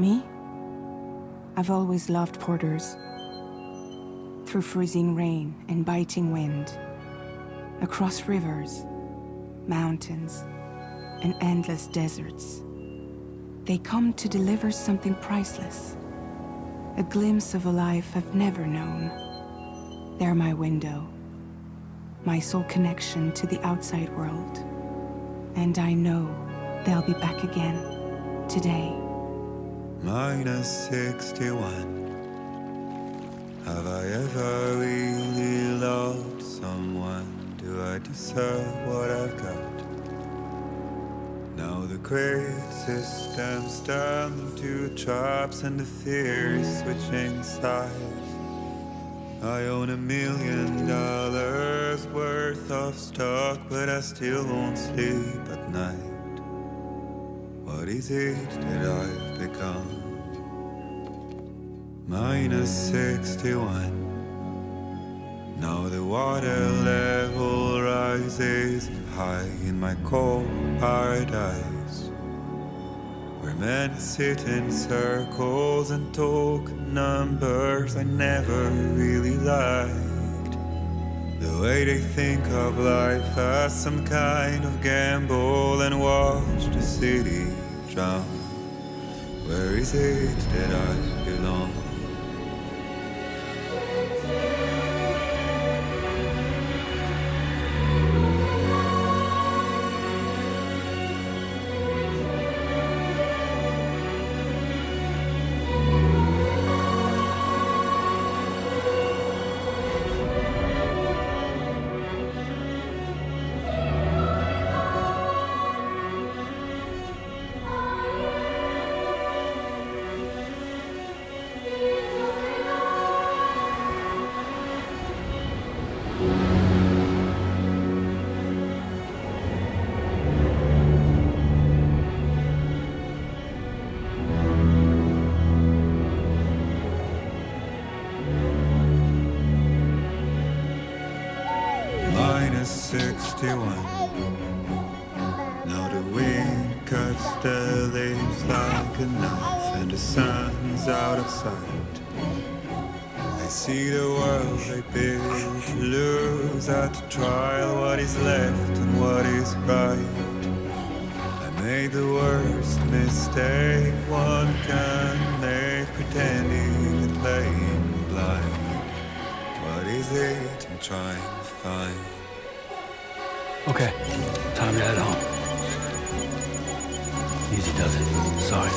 Me? I've always loved porters. Through freezing rain and biting wind, across rivers, mountains, and endless deserts, they come to deliver something priceless, a glimpse of a life I've never known. They're my window, my sole connection to the outside world. And I know they'll be back again, today. -61. Have I ever really loved someone? Do I deserve what I've got? Now the great systems turn into traps and the fear is switching sides. I own $1 million worth of stock, but I still won't sleep at night. What is it that I've become? -61. Now the water level rises high in my cold paradise, where men sit in circles and talk numbers I never really liked. The way they think of life as some kind of gamble and watch the city drown. Where is it that I belong? -61. Now the wind cuts the leaves like a knife and the sun's out of sight. I see the world they build to lose at the trial, what is left and what is right. I made the worst mistake one can make, pretending and playing blind. What is it I'm trying to find? Okay, time to head home. Easy does it. Sorry.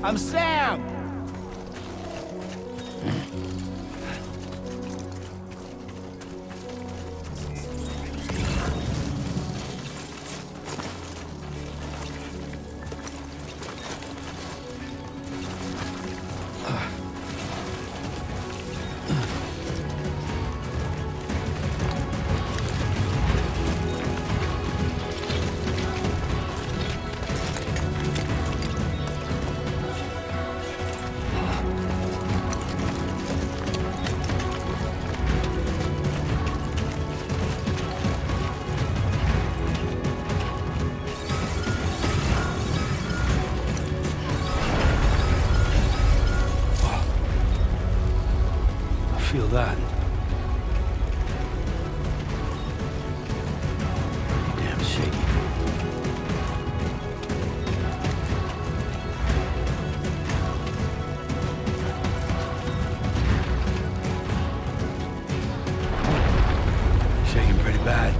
I'm Sam! shaky. Shaking pretty bad.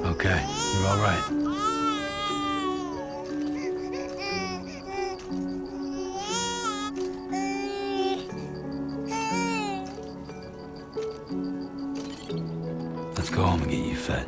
Okay, you're all right. Let's go home and get you fed.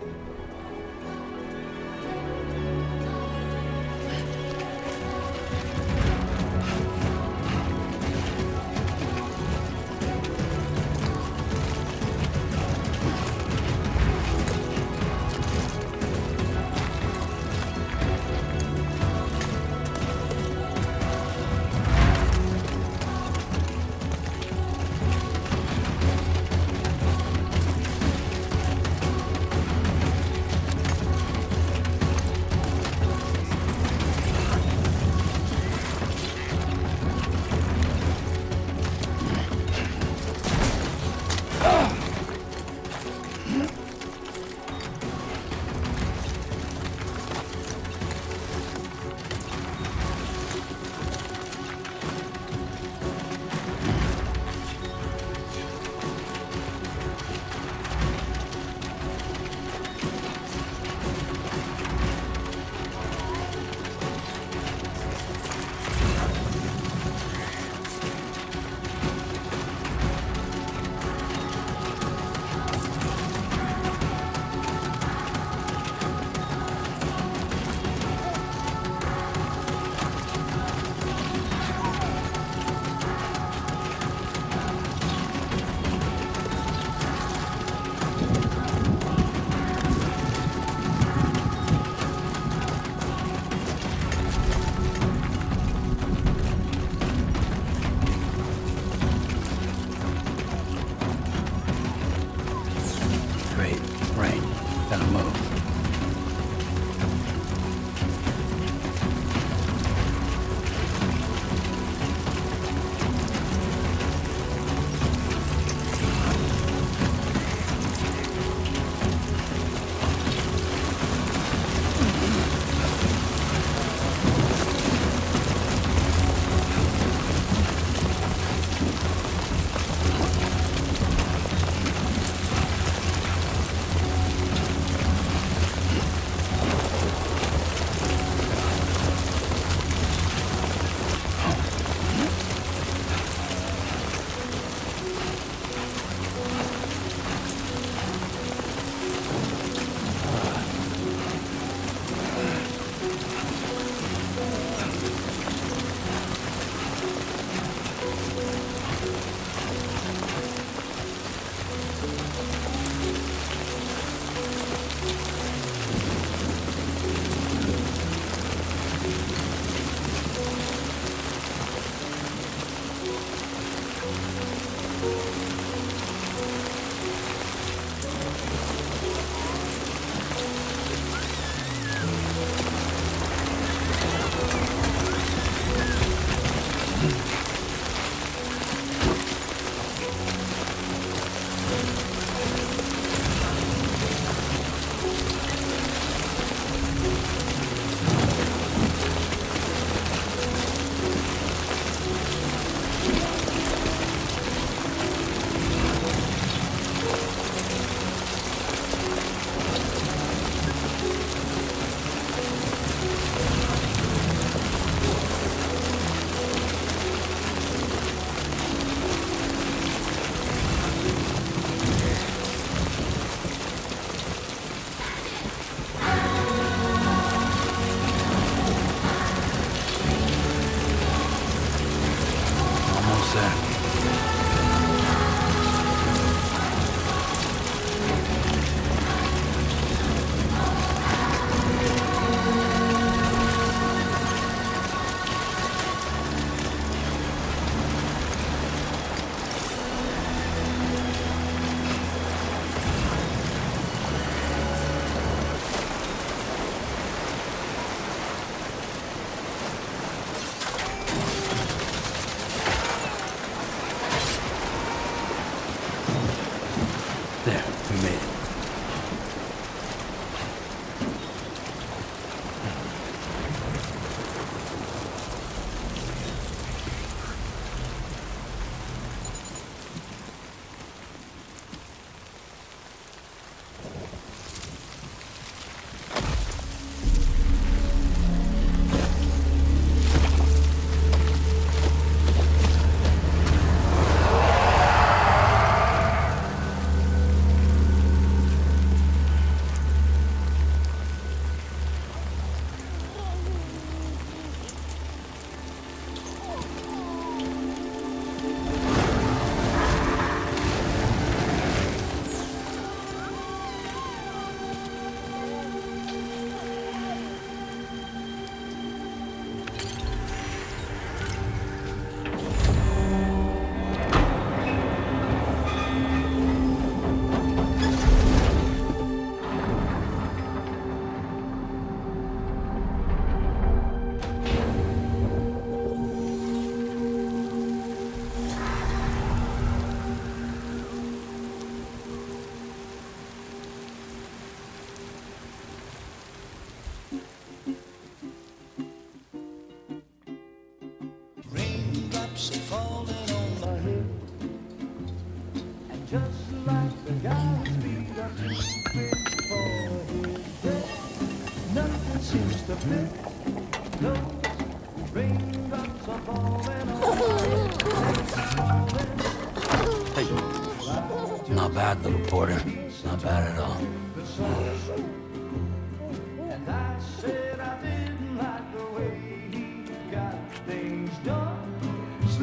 Not bad, little porter. Not bad at all.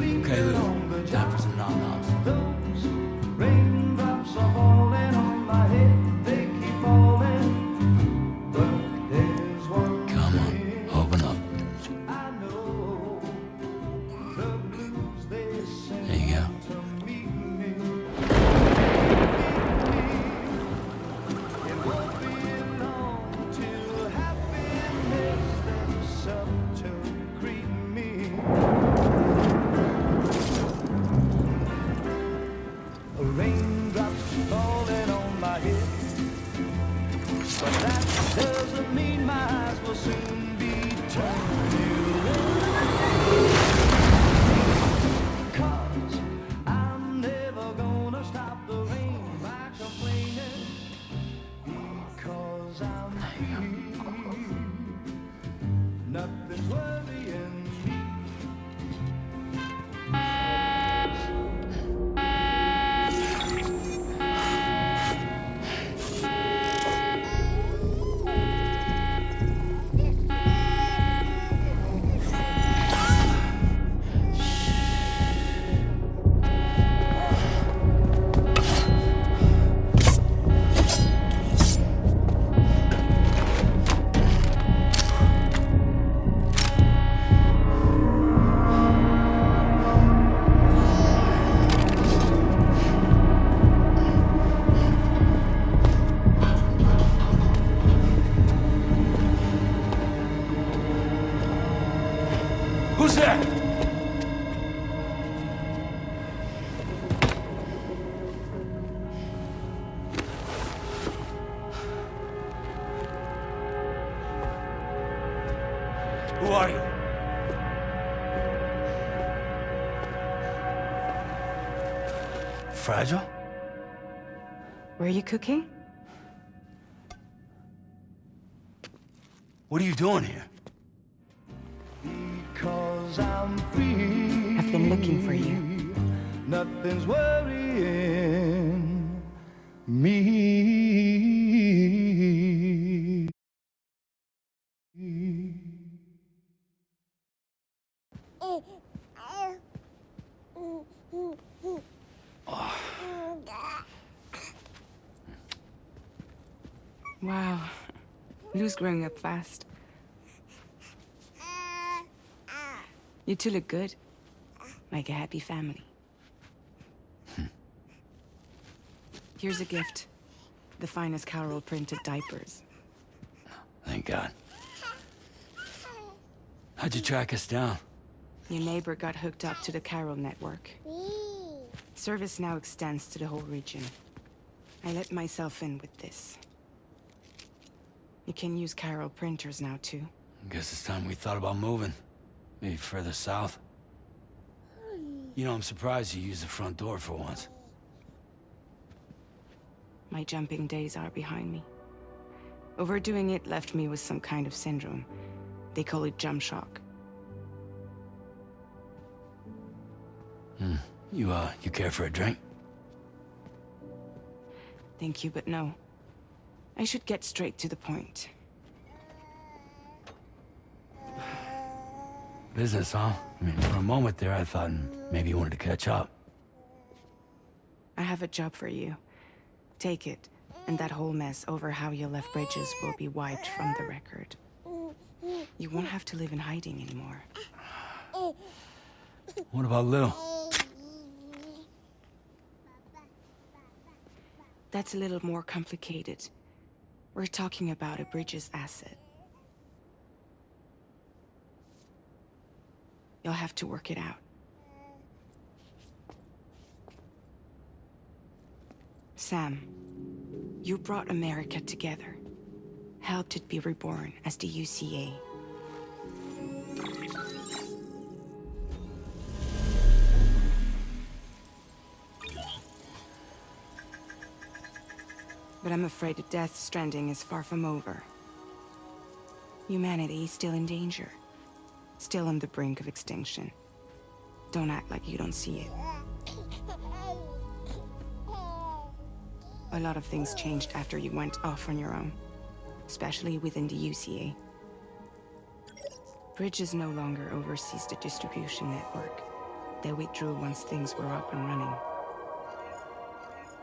Okay, Lou. Time for some nom-noms. Come on, open up. There you go. Who's there? Who are you? Fragile? Were you cooking? What are you doing here? I've been looking for you. Nothing's worrying me. Wow. Lou's growing up fast. You two look good. Like a happy family. Here's a gift. The finest Carol printed diapers. Thank God. How'd you track us down? Your neighbor got hooked up to the Carol network. Service now extends to the whole region. I let myself in with this. You can use Carol printers now, too. Guess it's time we thought about moving. Maybe further south. You know, I'm surprised you used the front door for once. My jumping days are behind me. Overdoing it left me with some kind of syndrome. They call it jump shock. You care for a drink? Thank you, but no. I should get straight to the point. Business, huh? I mean, for a moment there, I thought maybe you wanted to catch up. I have a job for you. Take it, and that whole mess over how you left bridges will be wiped from the record. You won't have to live in hiding anymore. What about Lil? That's a little more complicated. We're talking about a Bridges asset. You'll have to work it out. Sam, you brought America together. Helped it be reborn as the UCA. But I'm afraid that Death Stranding is far from over. Humanity is still in danger. Still on the brink of extinction. Don't act like you don't see it. A lot of things changed after you went off on your own. Especially within the UCA. Bridges no longer oversees the distribution network. They withdrew once things were up and running.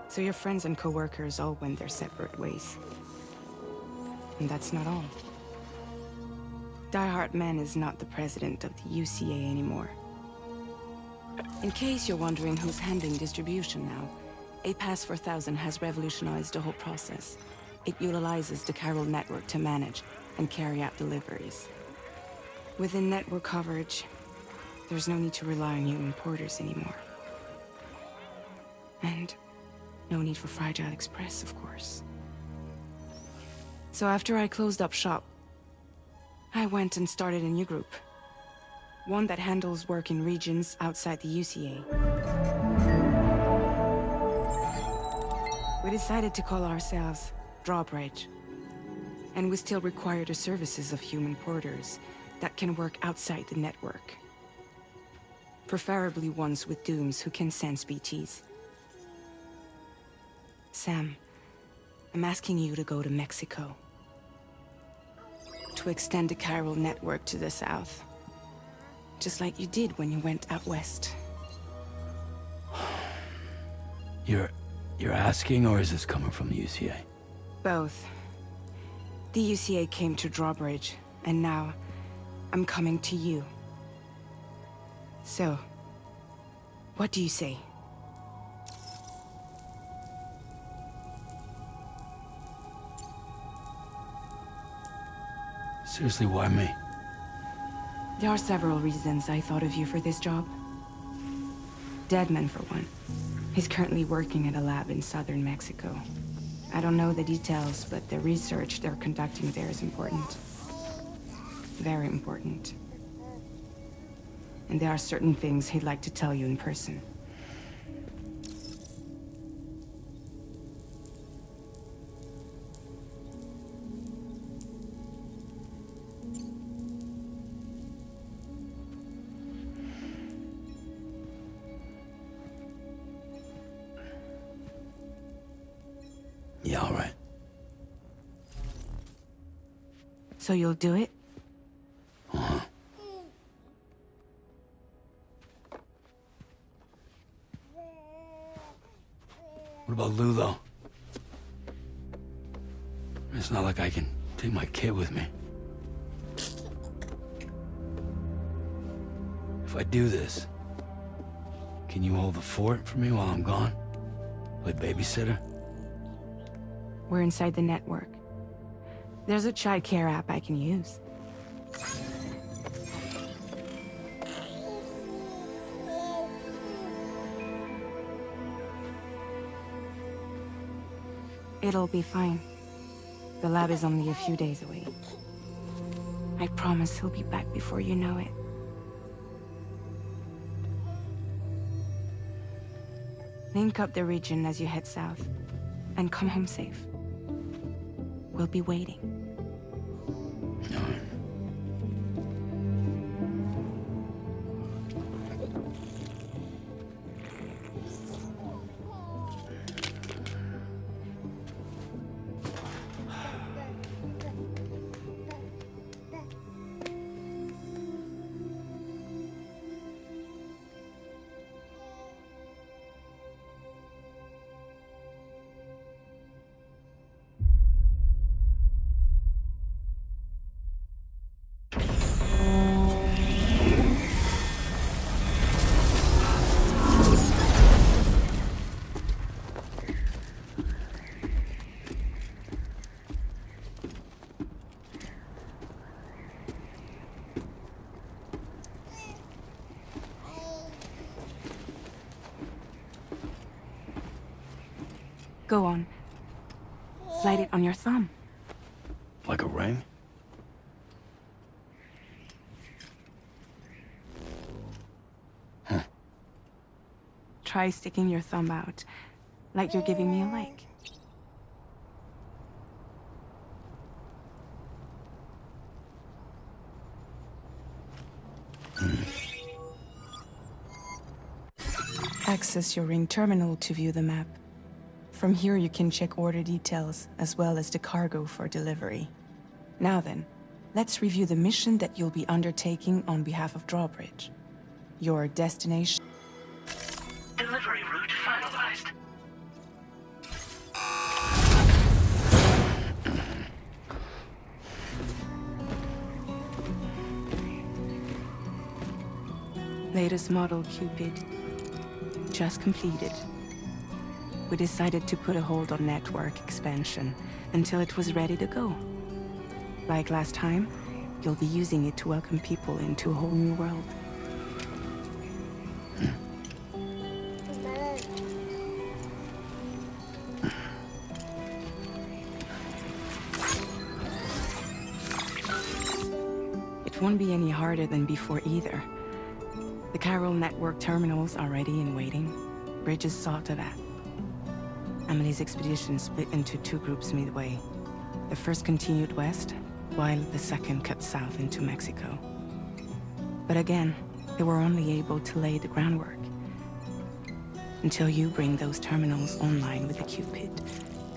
So your friends and co-workers all went their separate ways. And that's not all. Die Hard Man is not the president of the UCA anymore. In case you're wondering who's handling distribution now, A Pass 4000 has revolutionized the whole process. It utilizes the chiral network to manage and carry out deliveries. Within network coverage, there's no need to rely on human porters anymore. And no need for Fragile Express, of course. So after I closed up shop, I went and started a new group. One that handles work in regions outside the UCA. We decided to call ourselves Drawbridge. And we still require the services of human porters that can work outside the network. Preferably ones with dooms who can sense BTs. Sam, I'm asking you to go to Mexico. To extend the chiral network to the south. Just like you did when you went out west. You're asking, or is this coming from the UCA? Both. The UCA came to Drawbridge, and now I'm coming to you. So, what do you say? Seriously, why me? There are several reasons I thought of you for this job. Deadman, for one. He's currently working at a lab in southern Mexico. I don't know the details, but the research they're conducting there is important. Very important. And there are certain things he'd like to tell you in person. Yeah, all right. So you'll do it? Uh-huh. What about Lou, though? It's not like I can take my kid with me. If I do this, can you hold the fort for me while I'm gone? Play babysitter? We're inside the network. There's a child care app I can use. It'll be fine. The lab is only a few days away. I promise he'll be back before you know it. Link up the region as you head south, and come home safe. We'll be waiting. All right. Go on. Slide it on your thumb. Like a ring? Huh. Try sticking your thumb out, like you're giving me a like. Access your ring terminal to view the map. From here you can check order details, as well as the cargo for delivery. Now then, let's review the mission that you'll be undertaking on behalf of Drawbridge. Your destination... Delivery route finalized. Latest model Cupid. Just completed. We decided to put a hold on network expansion until it was ready to go. Like last time, you'll be using it to welcome people into a whole new world. It won't be any harder than before either. The chiral network terminals are ready and waiting. Bridges saw to that. Amelie's expedition split into two groups midway. The first continued west, while the second cut south into Mexico. But again, they were only able to lay the groundwork. Until you bring those terminals online with the Cupid,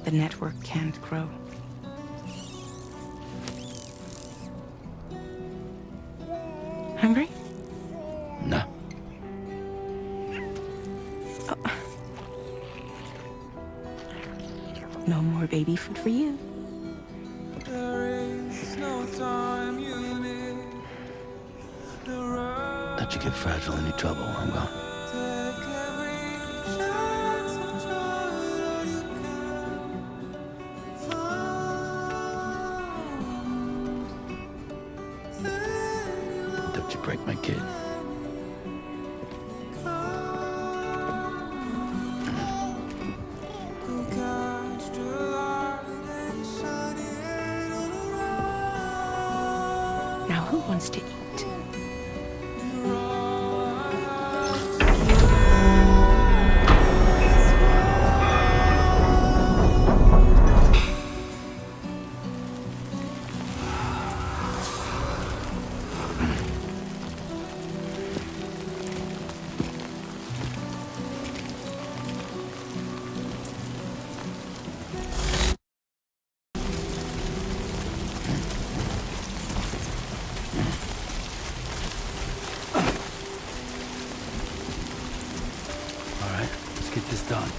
the network can't grow. Hungry? No. No more baby food for you. Let you get fragile, any trouble, I'm gone. Don't you break my kid. Now who wants to eat? Done.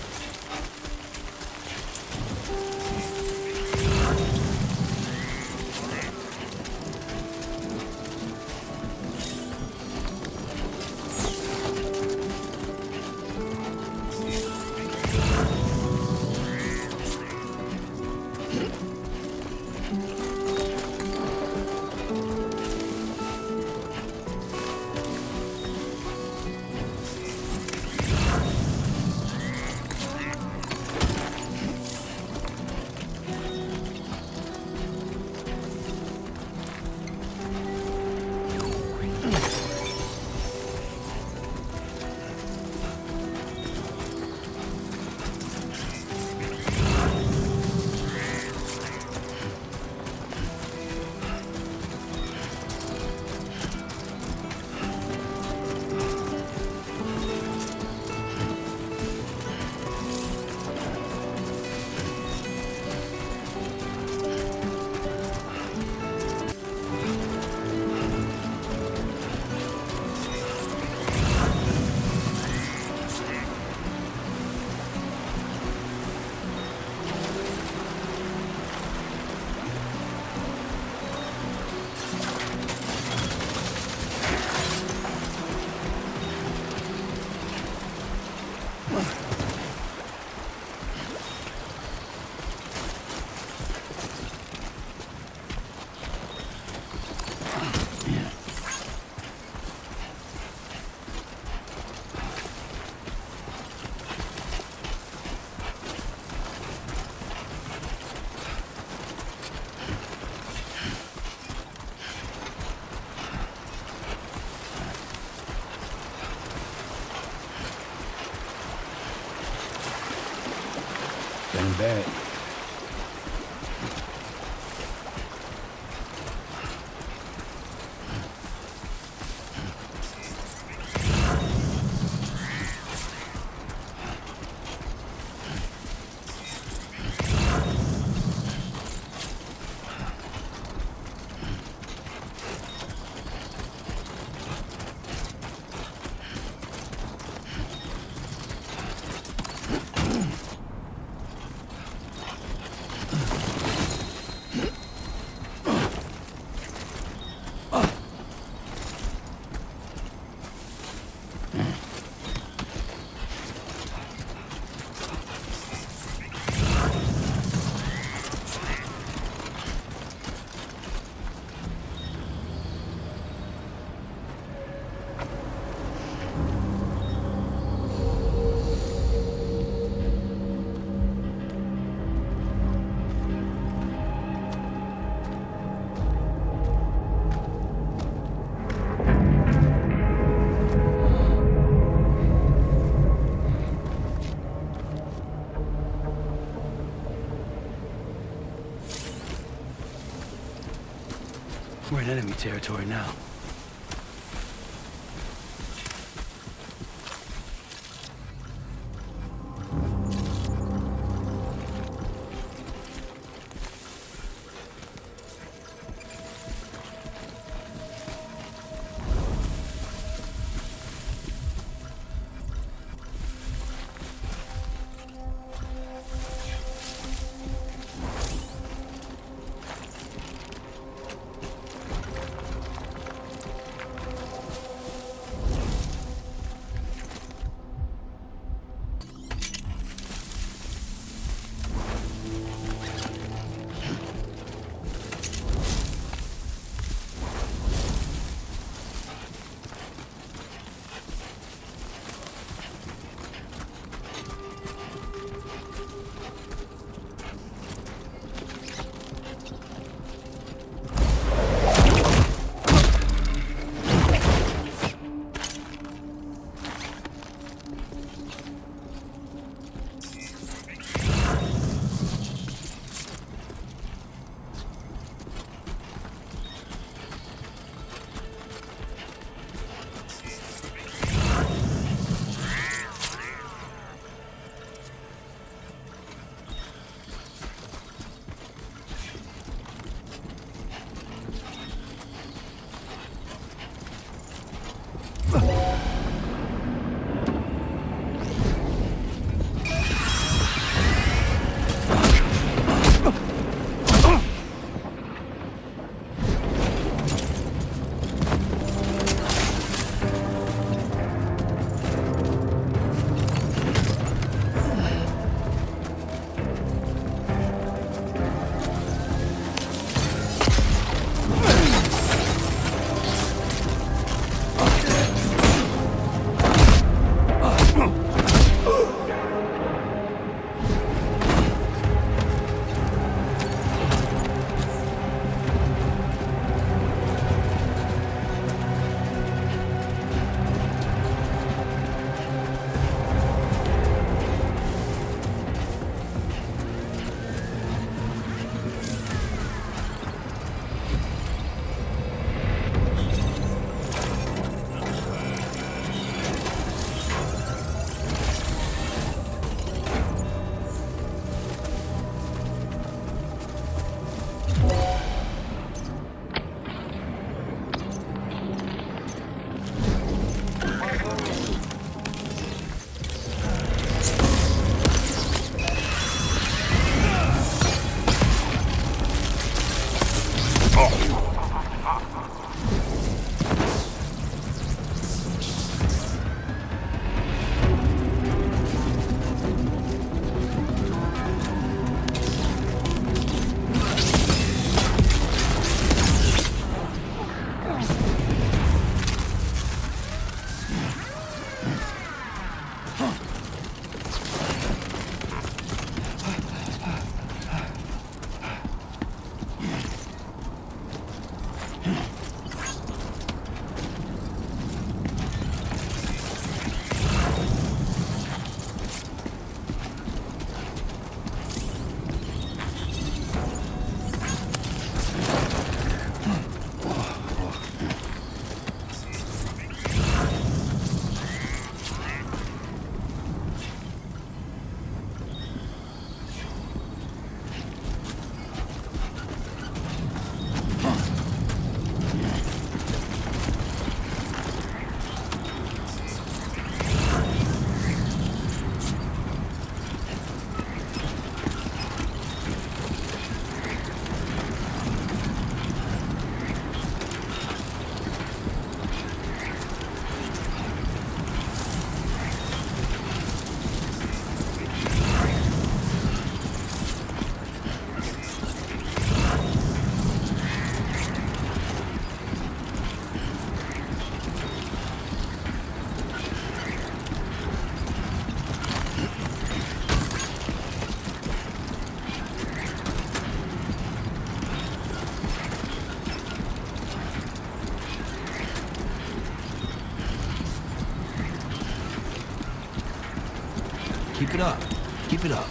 can bear it. We're in enemy territory now. Keep it up. Keep it up.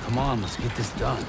Come on, let's get this done.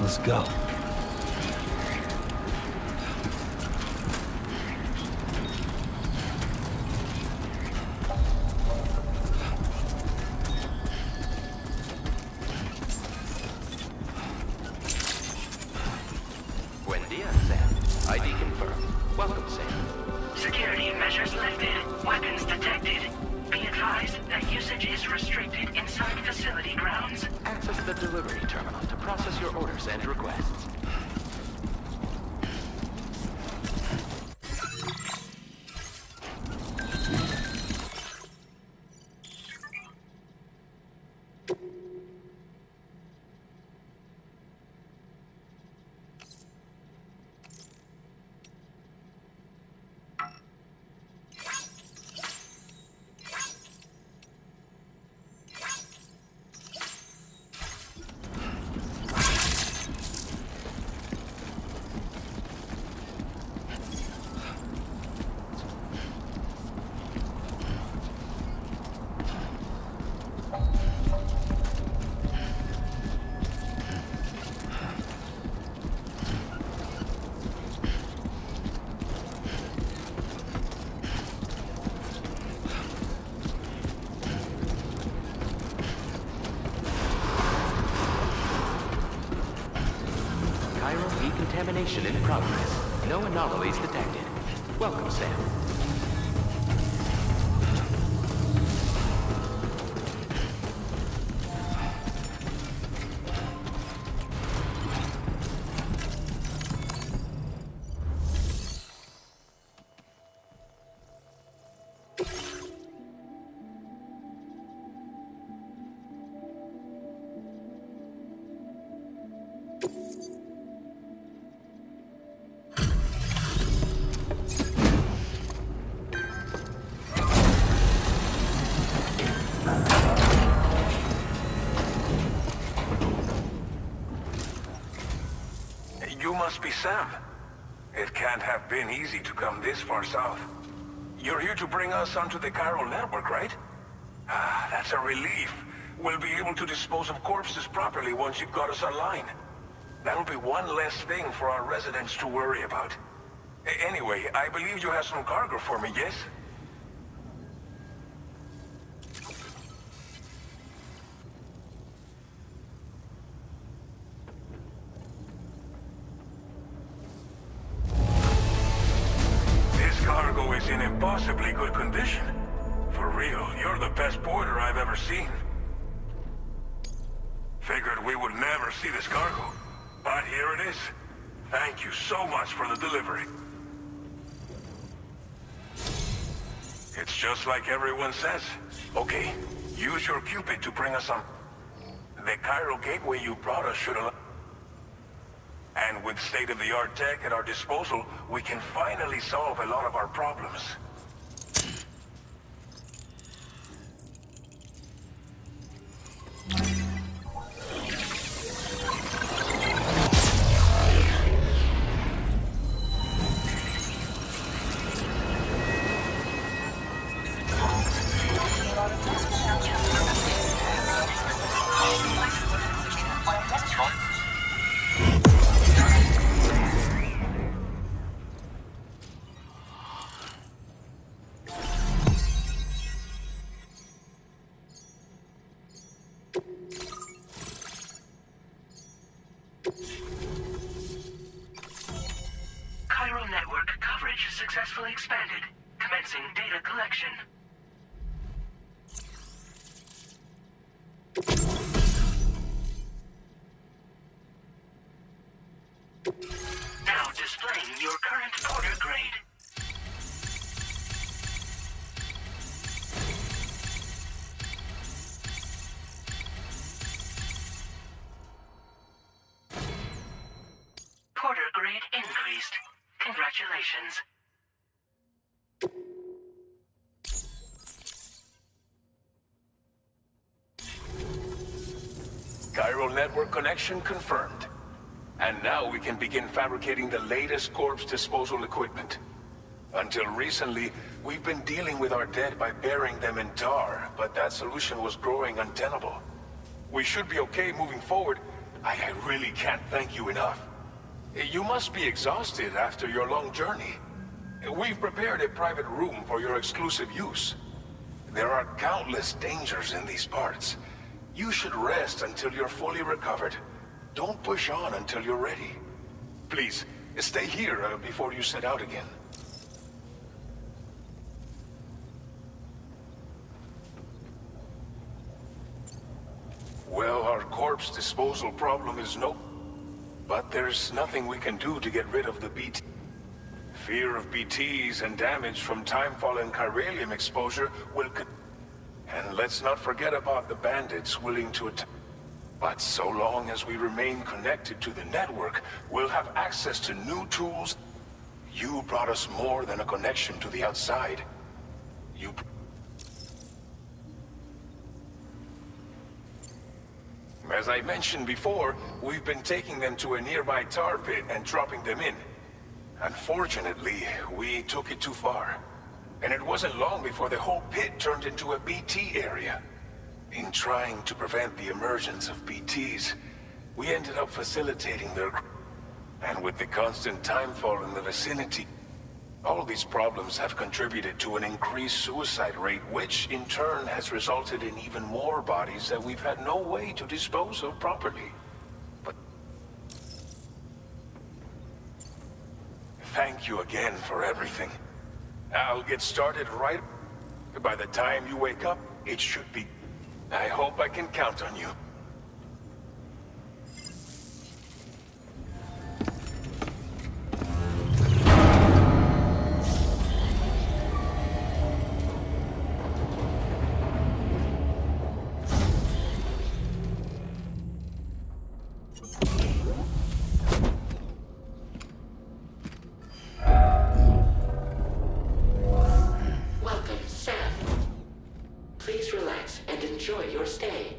Let's go. Buen dia, Sam. ID confirmed. Welcome, Sam. Security measures lifted. Weapons detected. Be advised that usage is restricted inside facility grounds. Access the delivery terminal to process your orders and requests. Decontamination in progress. No anomalies detected. Welcome, Sam. You must be Sam. It can't have been easy to come this far south. You're here to bring us onto the chiral network, right? Ah, that's a relief. We'll be able to dispose of corpses properly once you've got us online. That'll be one less thing for our residents to worry about. Anyway, I believe you have some cargo for me, yes? Cargo is in impossibly good condition. For real, you're the best porter I've ever seen. Figured we would never see this cargo, but here it is. Thank you so much for the delivery. It's just like everyone says. Okay, use your Cupid to bring us on. The chiral gateway you brought us should allow... And with state-of-the-art tech at our disposal, we can finally solve a lot of our problems. Chiral network coverage successfully expanded. Commencing data collection. Now displaying your current porter grade. Porter grade increased. Congratulations. Chiral network connection confirmed. And now we can begin fabricating the latest corpse disposal equipment. Until recently, we've been dealing with our dead by burying them in tar, but that solution was growing untenable. We should be okay moving forward, I really can't thank you enough. You must be exhausted after your long journey. We've prepared a private room for your exclusive use. There are countless dangers in these parts. You should rest until you're fully recovered. Don't push on until you're ready. Please, stay here before you set out again. Well, our corpse disposal problem is no... But there's nothing we can do to get rid of the BT. Fear of BTs and damage from timefall and chiralium exposure will... And let's not forget about the bandits willing to attack. But so long as we remain connected to the network, we'll have access to new tools. You brought us more than a connection to the outside. You... As I mentioned before, we've been taking them to a nearby tar pit and dropping them in. Unfortunately, we took it too far. And it wasn't long before the whole pit turned into a BT area. In trying to prevent the emergence of BTs, we ended up facilitating their... And with the constant timefall in the vicinity, all these problems have contributed to an increased suicide rate, which in turn has resulted in even more bodies that we've had no way to dispose of properly. But... Thank you again for everything. I'll get started right... By the time you wake up, it should be... I hope I can count on you. Welcome, Sam. Please relax and enjoy your stay.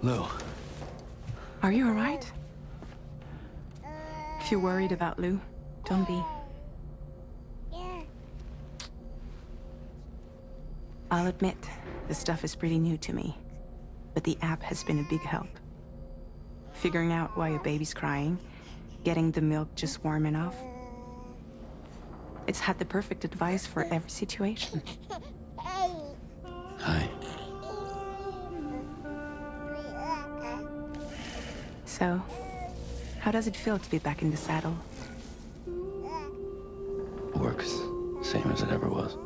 Lou. Are you alright? If you're worried about Lou, don't be. I'll admit, the stuff is pretty new to me, but the app has been a big help. figuring out why a baby's crying, getting the milk just warm enough. It's had the perfect advice for every situation. Hi. So, how does it feel to be back in the saddle? Works same as it ever was.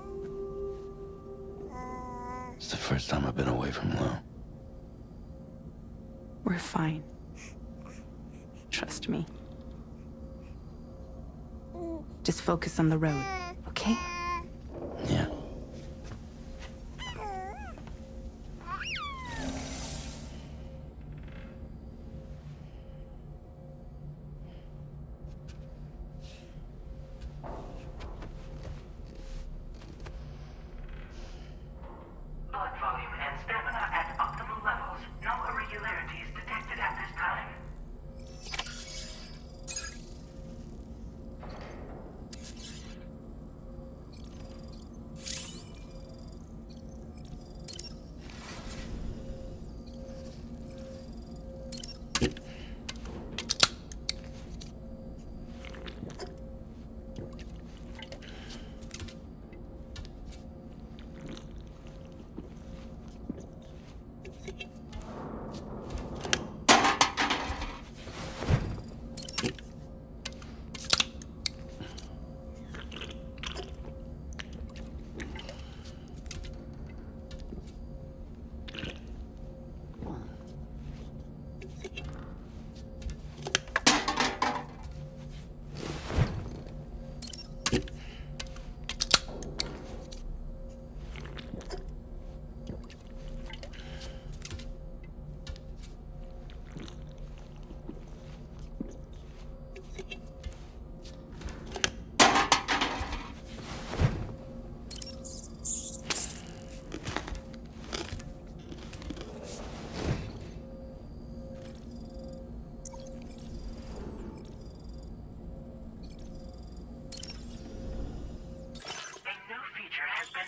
It's the first time I've been away from Lo. We're fine. Trust me. Just focus on the road, okay? Yeah. Blood volume and stamina at optimal levels. No irregularities detected at this time.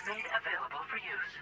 Made available for use.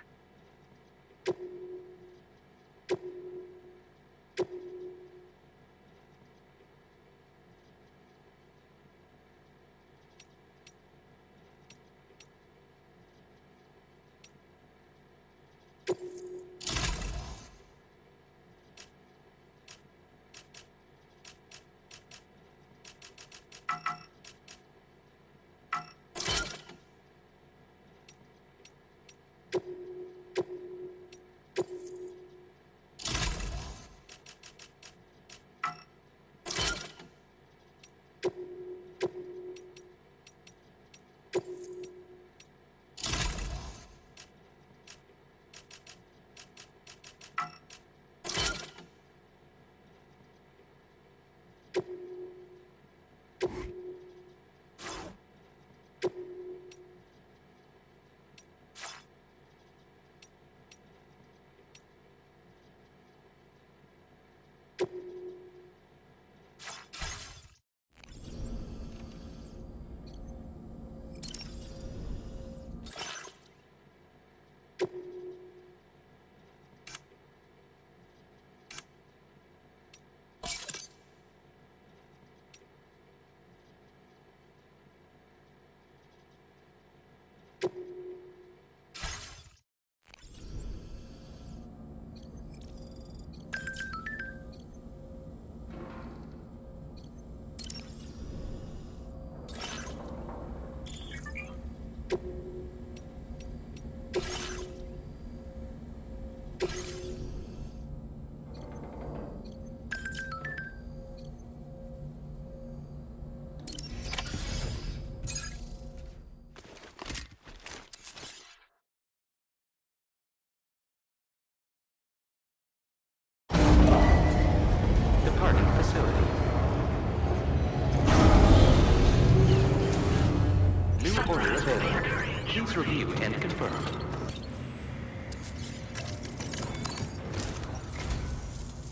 Please review and confirm.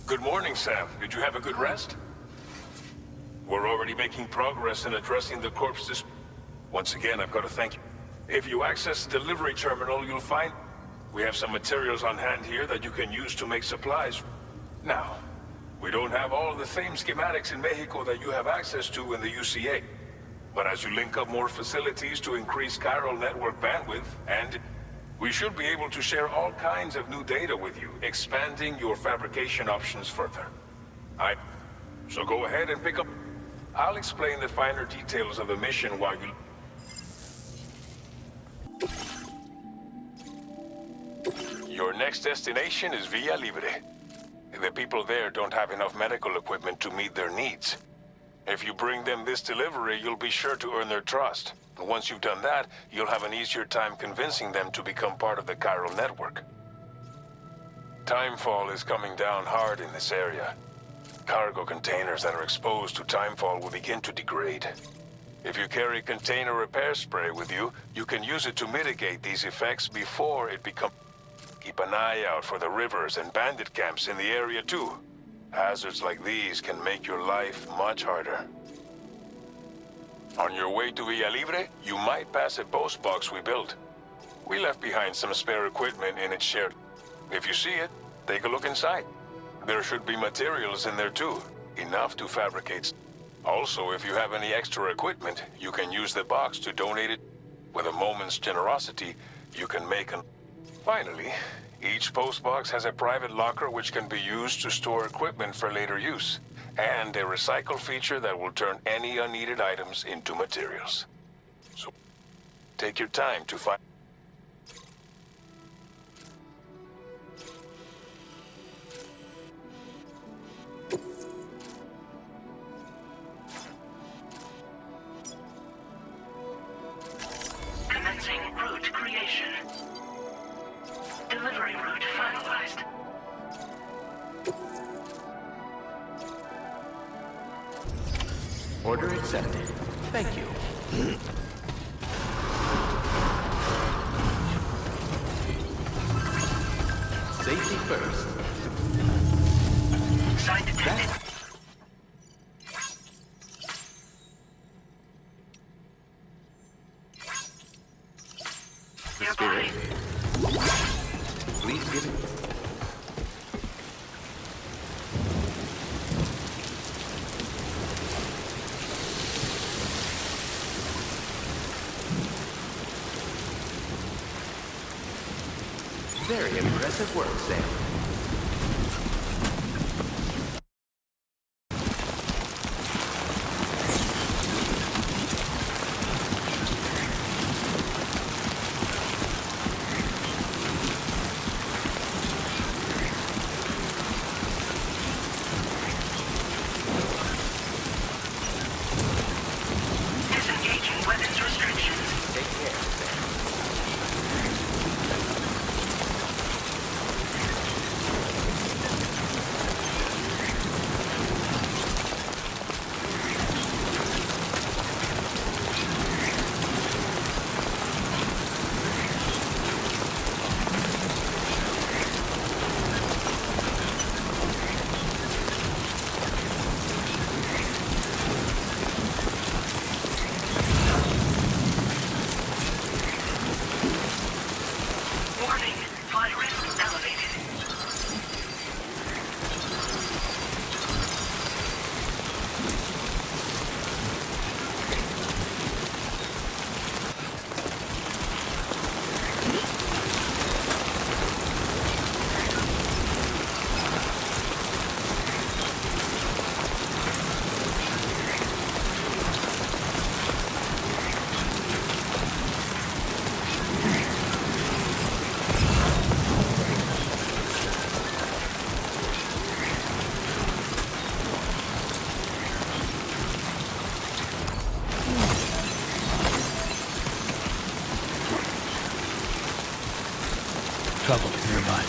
Good morning, Sam. Did you have a good rest? We're already making progress in addressing the corpses. Once again, I've got to thank you. If you access the delivery terminal, you'll find we have some materials on hand here that you can use to make supplies. Now, we don't would have all the same schematics in Mexico that you have access to in the UCA. But as you link up more facilities to increase chiral network bandwidth, and we should be able to share all kinds of new data with you, expanding your fabrication options further. So go ahead and pick up. I'll explain the finer details of the mission while you... Your next destination is Villa Libre. The people there don't have enough medical equipment to meet their needs. If you bring them this delivery, you'll be sure to earn their trust. And once you've done that, you'll have an easier time convincing them to become part of the chiral network. Timefall is coming down hard in this area. Cargo containers that are exposed to timefall will begin to degrade. If you carry container repair spray with you, you can use it to mitigate these effects before it becomes... Keep an eye out for the rivers and bandit camps in the area too. Hazards like these can make your life much harder. On your way to Villa Libre, you might pass a post box we built. We left behind some spare equipment in its shared... If you see it, take a look inside. There should be materials in there too, enough to fabricate. Also, if you have any extra equipment, you can use the box to donate it. With a moment's generosity, you can make an... Finally, each postbox has a private locker which can be used to store equipment for later use, and a recycle feature that will turn any unneeded items into materials. So, take your time to find... Commencing route creation. Delivery route finalized. Order accepted. Thank you. Safety first. Sign detected. The spirit. Please give it. Very impressive work, Sam. Disengaging weapons restrictions. Take care, Sam. Warning, flight risk elevated. Trouble nearby.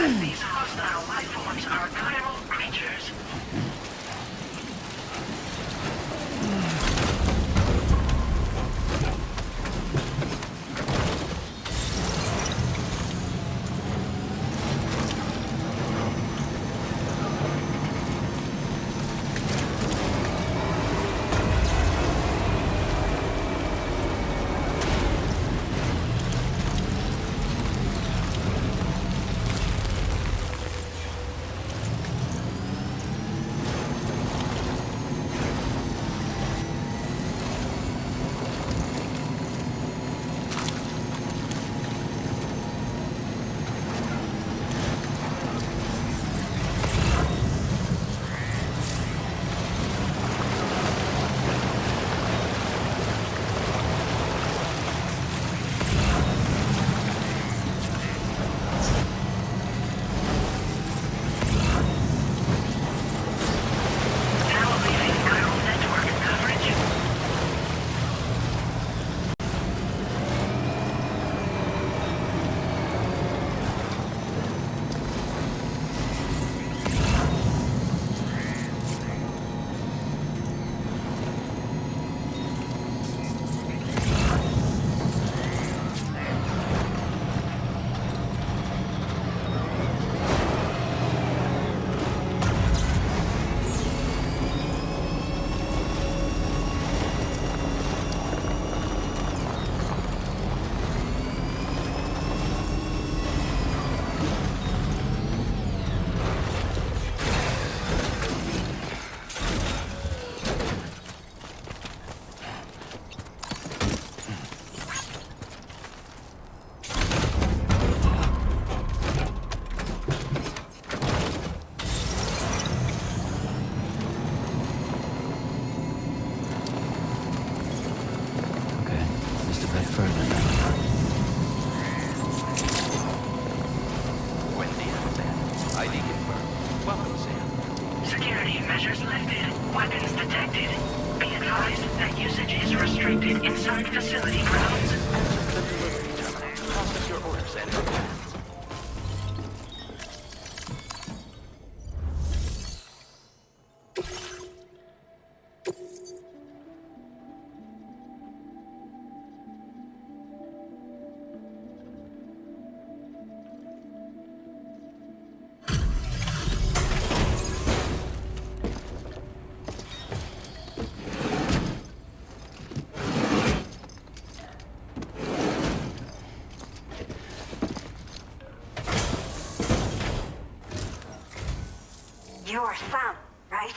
These hostile life forms are chiral creatures. Inside facility grounds. The delivery terminal. Process your orders and commands. You're Sam, right?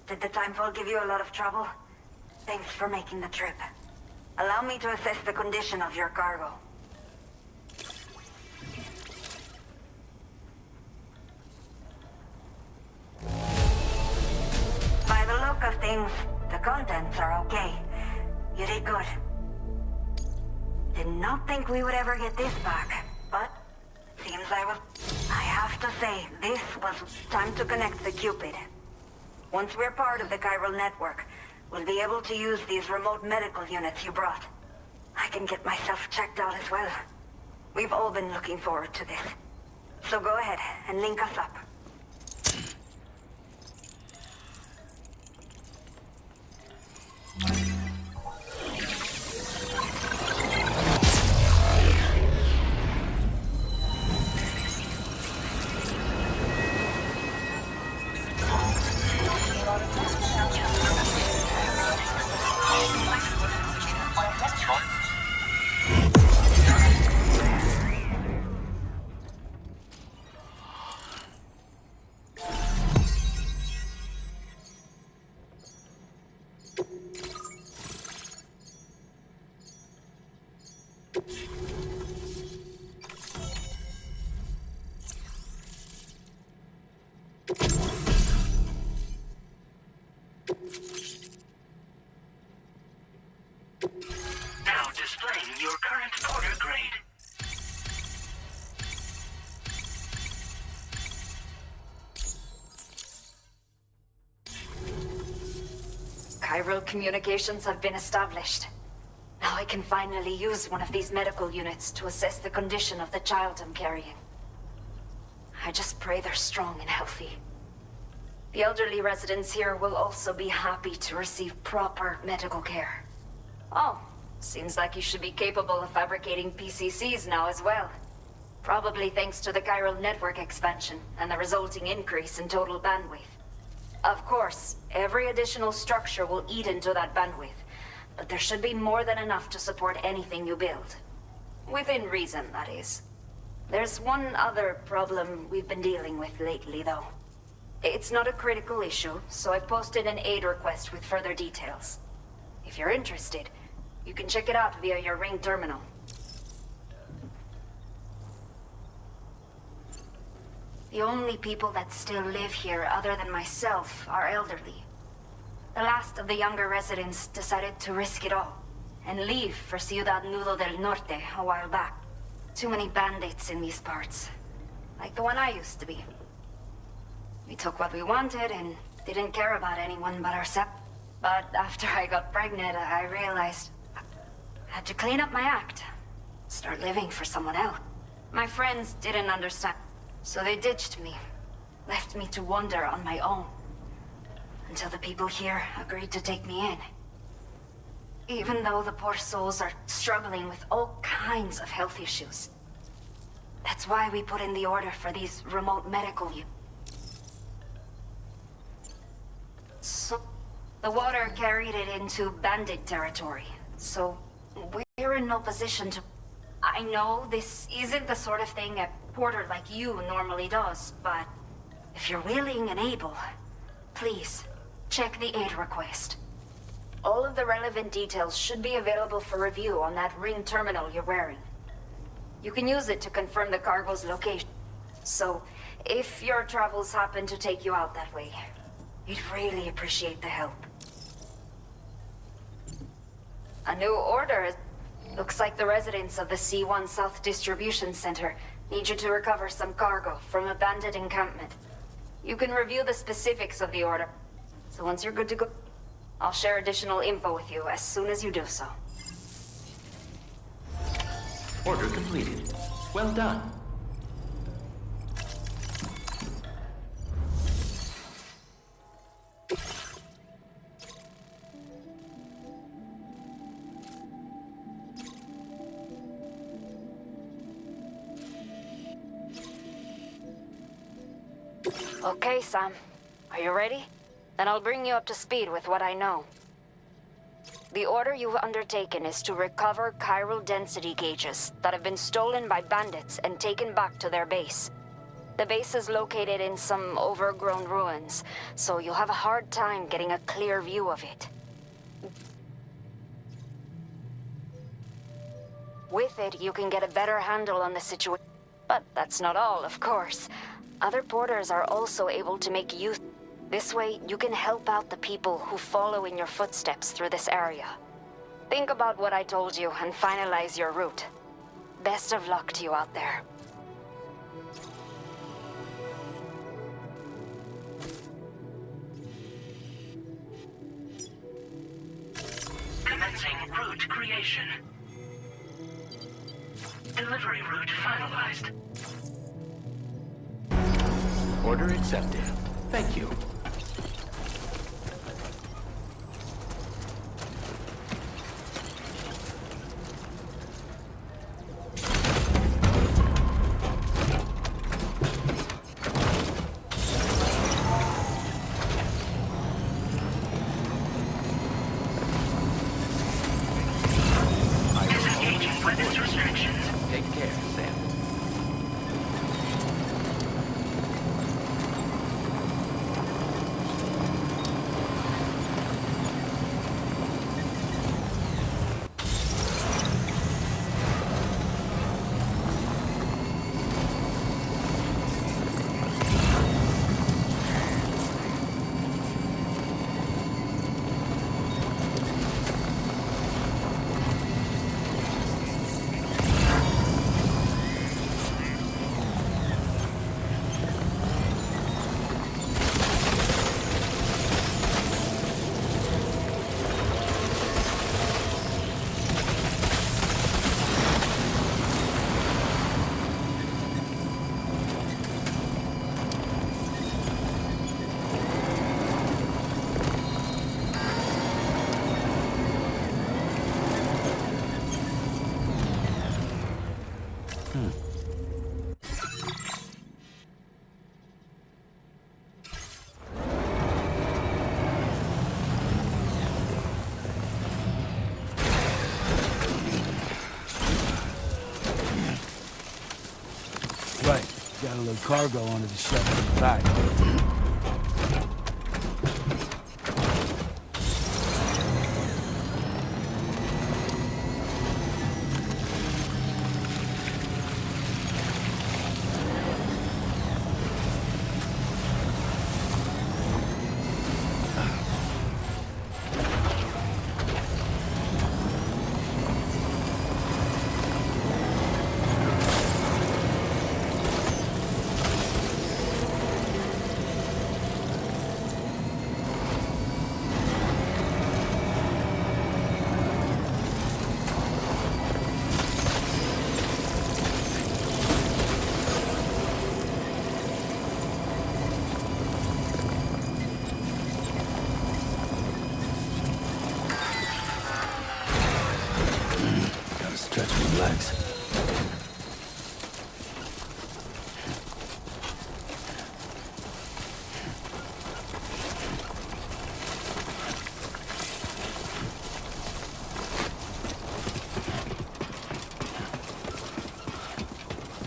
Did the timefall give you a lot of trouble? Thanks for making the trip. Allow me to assess the condition of your cargo. By the look of things, the contents are okay. You did good. Did not think we would ever get this back, but seems I have to say, this was time to connect the Cupid. Once we're part of the chiral network, we'll be able to use these remote medical units you brought. I can get myself checked out as well. We've all been looking forward to this. So go ahead and link us up. Now displaying your current order grade. Chiral communications have been established. Now I can finally use one of these medical units to assess the condition of the child I'm carrying. I just pray they're strong and healthy. The elderly residents here will also be happy to receive proper medical care. Oh, seems like you should be capable of fabricating PCCs now as well. Probably thanks to the chiral network expansion and the resulting increase in total bandwidth. Of course, every additional structure will eat into that bandwidth, but there should be more than enough to support anything you build. Within reason, that is. There's one other problem we've been dealing with lately, though. It's not a critical issue, so I've posted an aid request with further details. If you're interested, you can check it out via your Ring terminal. The only people that still live here other than myself are elderly. The last of the younger residents decided to risk it all and leave for Ciudad Nudo del Norte a while back. Too many bandits in these parts, like the one I used to be. We took what we wanted and didn't care about anyone but ourselves. But after I got pregnant, I realized I had to clean up my act, start living for someone else. My friends didn't understand, so they ditched me, left me to wander on my own, until the people here agreed to take me in. Even though the poor souls are struggling with all kinds of health issues. That's why we put in the order for these remote medical units. So, the water carried it into bandit territory, so we're in no position to... I know this isn't the sort of thing a porter like you normally does, but if you're willing and able, please, check the aid request. All of the relevant details should be available for review on that Ring terminal you're wearing. You can use it to confirm the cargo's location. So, if your travels happen to take you out that way, we'd really appreciate the help. A new order. Looks like the residents of the C1 South Distribution Center need you to recover some cargo from a bandit encampment. You can review the specifics of the order. So once you're good to go, I'll share additional info with you as soon as you do so. Order completed. Well done. Okay, Sam. Are you ready? Then I'll bring you up to speed with what I know. The order you've undertaken is to recover chiral density gauges that have been stolen by bandits and taken back to their base. The base is located in some overgrown ruins, so you'll have a hard time getting a clear view of it. With it, you can get a better handle on the situation. But that's not all, of course. Other porters are also able to make use. This way, you can help out the people who follow in your footsteps through this area. Think about what I told you and finalize your route. Best of luck to you out there. Commencing route creation. Delivery route finalized. Order accepted. Thank you. Disengaging weapons restrictions. Take care, Sam. Got a little cargo under the shelf in the back.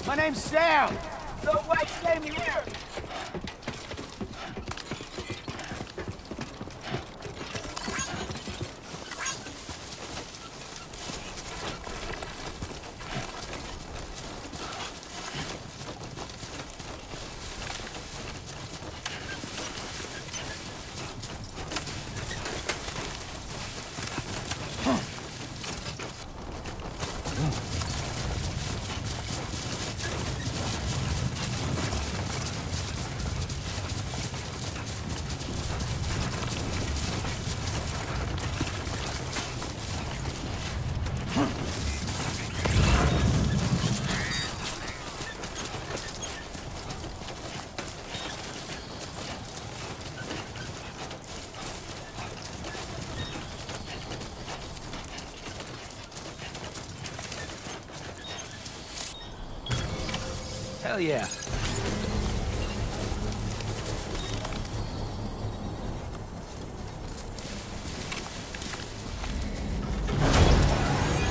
My name's Sam. No way, same here. Hell yeah.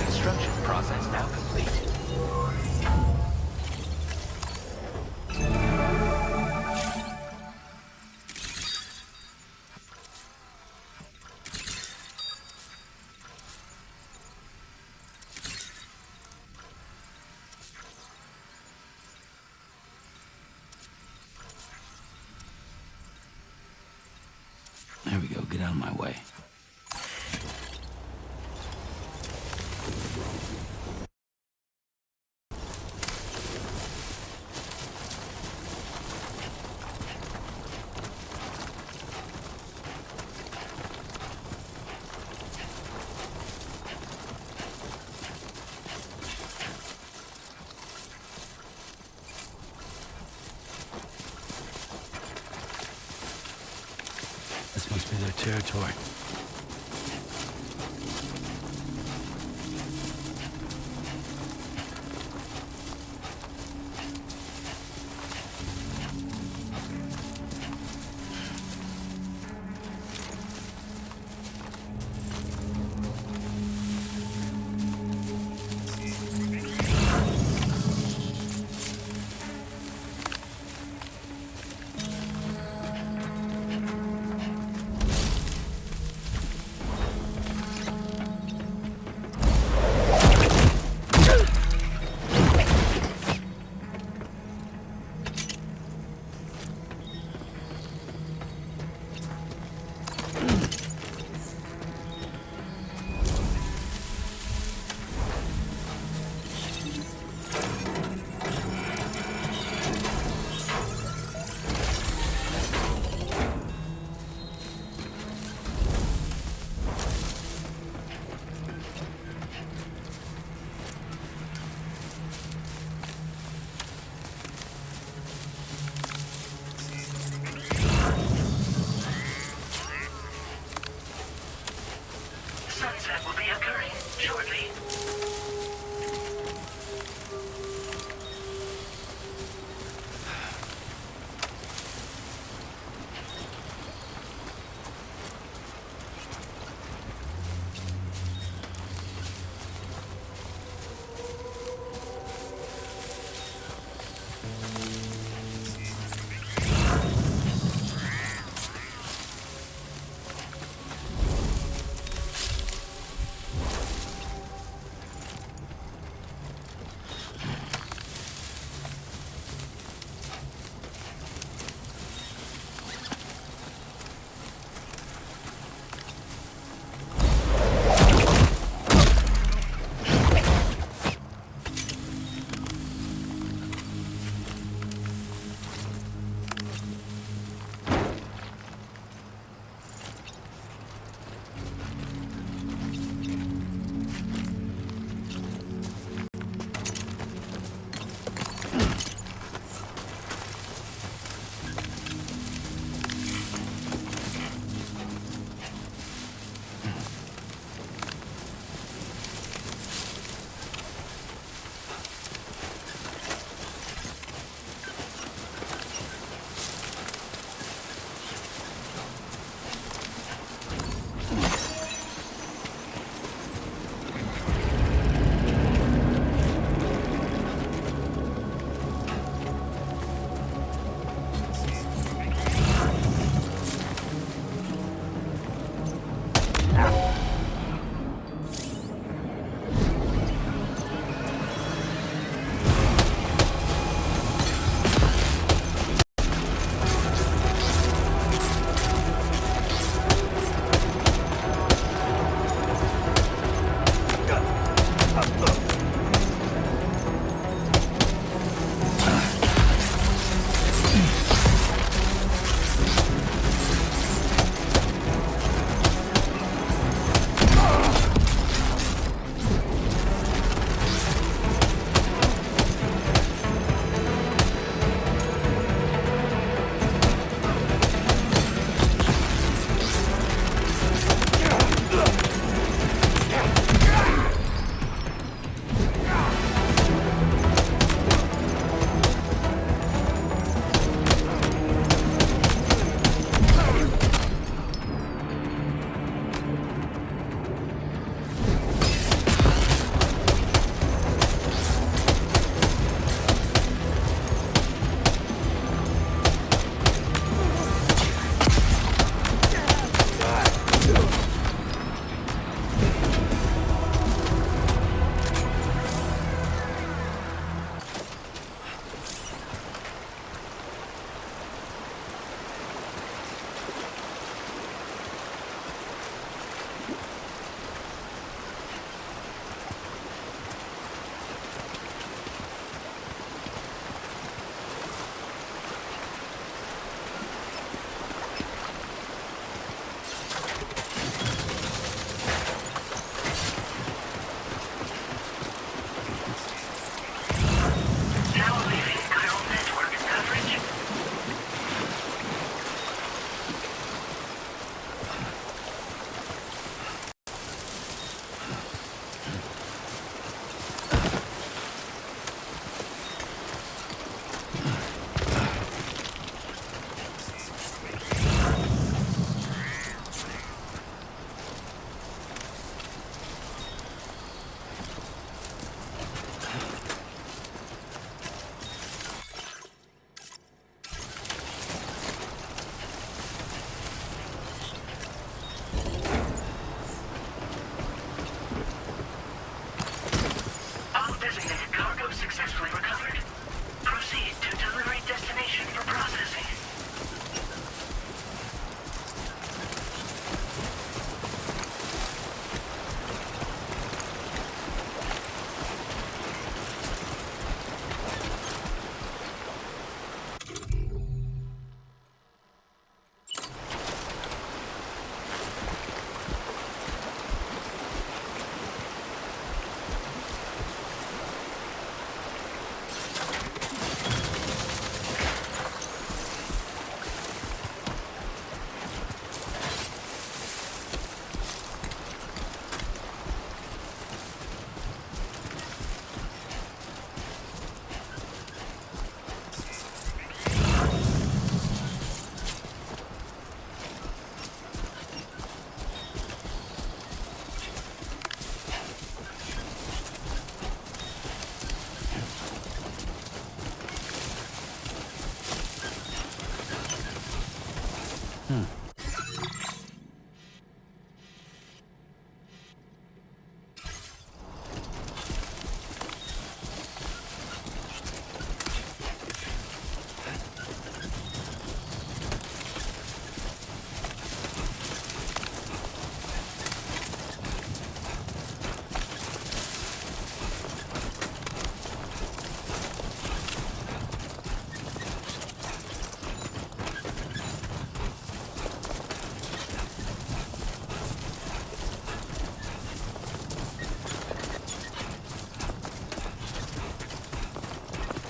Construction process now complete. There we go, get out of my way. This must be their territory.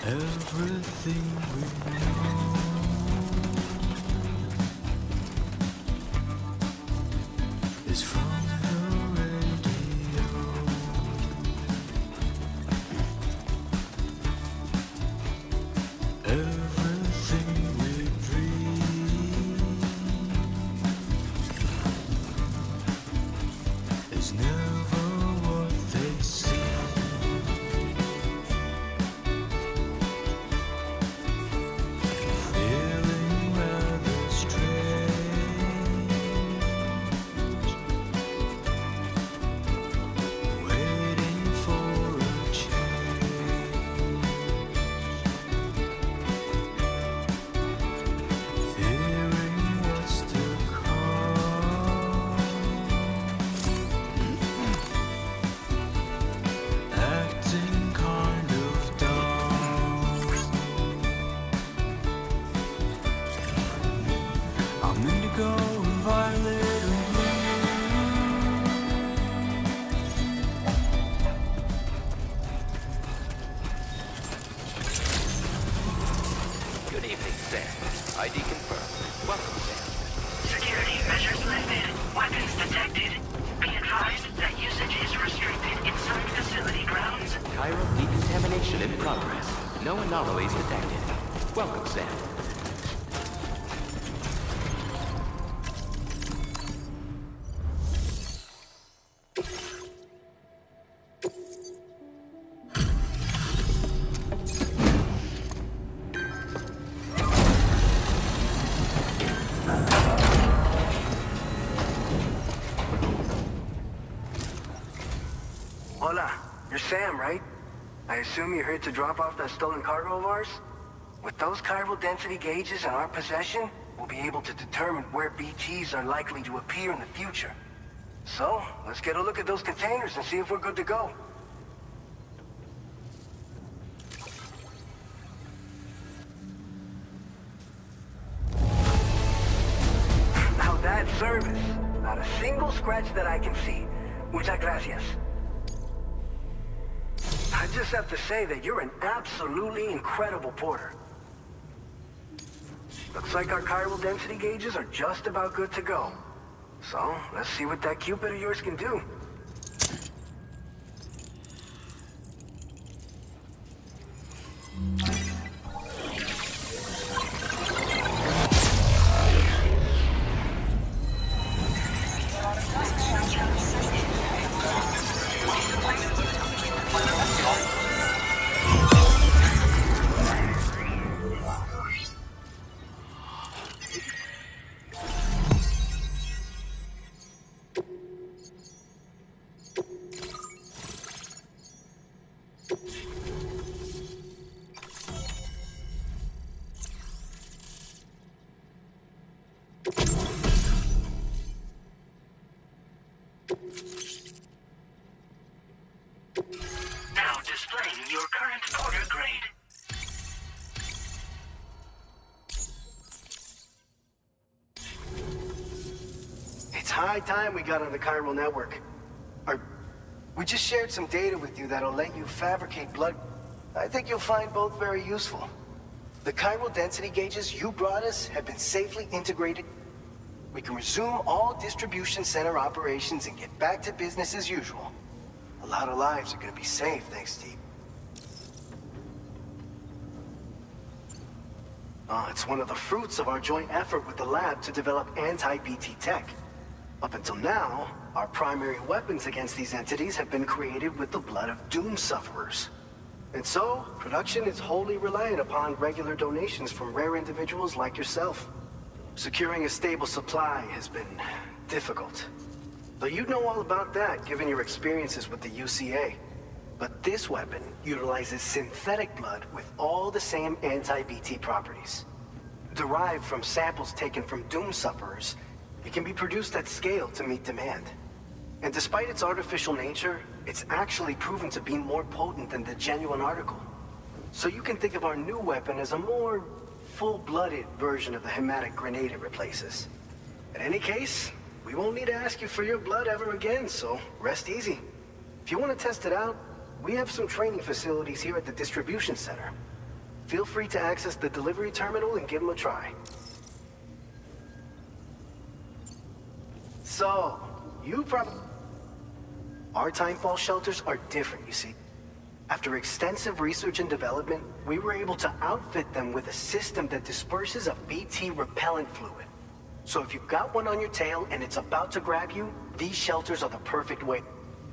Everything we know is from the radio. Everything we dream is never what they seem. Hola, you're Sam, right? I assume you're here to drop off that stolen cargo of ours? With those chiral density gauges in our possession, we'll be able to determine where BTs are likely to appear in the future. So, let's get a look at those containers and see if we're good to go. Now that's service. Not a single scratch that I can see. Muchas gracias. I just have to say that you're an absolutely incredible porter. Looks like our chiral density gauges are just about good to go. So, let's see what that Cupid of yours can do. Now displaying your current porter grade. It's high time we got on the chiral network. We just shared some data with you that'll let you fabricate blood. I think you'll find both very useful. The chiral density gauges you brought us have been safely integrated. We can resume all distribution center operations and get back to business as usual. A lot of lives are gonna be saved thanks to you. It's one of the fruits of our joint effort with the lab to develop anti-BT tech. Up until now, our primary weapons against these entities have been created with the blood of doom sufferers. And so, production is wholly reliant upon regular donations from rare individuals like yourself. Securing a stable supply has been difficult. Though you'd know all about that, given your experiences with the UCA. But this weapon utilizes synthetic blood with all the same anti-BT properties. Derived from samples taken from doom sufferers, it can be produced at scale to meet demand. And despite its artificial nature, it's actually proven to be more potent than the genuine article. So you can think of our new weapon as a more full-blooded version of the hematic grenade it replaces. In any case, we won't need to ask you for your blood ever again, so rest easy. If you want to test it out, we have some training facilities here at the distribution center. Feel free to access the delivery terminal and give them a try. So, you probably... Our timefall shelters are different, you see. After extensive research and development, we were able to outfit them with a system that disperses a BT repellent fluid. So if you've got one on your tail and it's about to grab you, these shelters are the perfect way.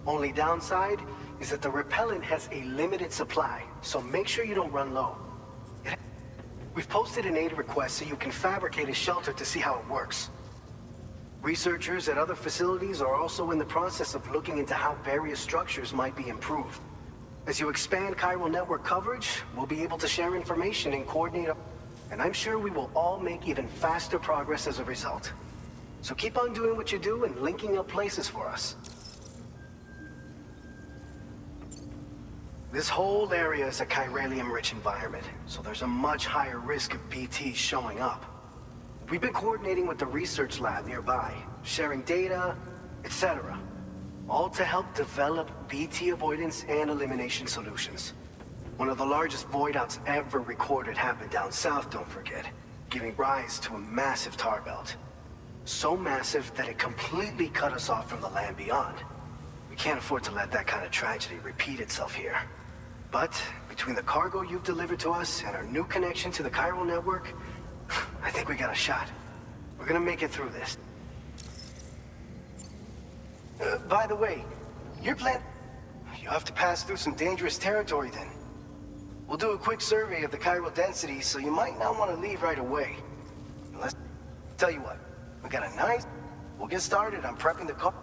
Only downside is that the repellent has a limited supply, so make sure you don't run low. We've posted an aid request so you can fabricate a shelter to see how it works. Researchers at other facilities are also in the process of looking into how various structures might be improved. As you expand chiral network coverage, we'll be able to share information and coordinate, and I'm sure we will all make even faster progress as a result. So keep on doing what you do and linking up places for us. This whole area is a chiralium-rich environment, so there's a much higher risk of BTs showing up. We've been coordinating with the research lab nearby, sharing data, etc. All to help develop BT avoidance and elimination solutions. One of the largest void outs ever recorded happened down south, don't forget, giving rise to a massive tar belt. So massive that it completely cut us off from the land beyond. We can't afford to let that kind of tragedy repeat itself here. But between the cargo you've delivered to us and our new connection to the chiral network, I think we got a shot. We're gonna make it through this. By the way, your plan... You'll have to pass through some dangerous territory then. We'll do a quick survey of the chiral density, so you might not want to leave right away. Let's... Tell you what, we got a nice... We'll get started on prepping the car...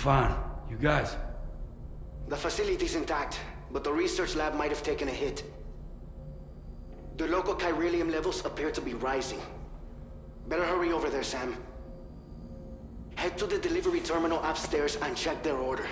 Fine. You guys? The facility's intact, but the research lab might have taken a hit. The local chiralium levels appear to be rising. Better hurry over there, Sam. Head to the delivery terminal upstairs and check their order.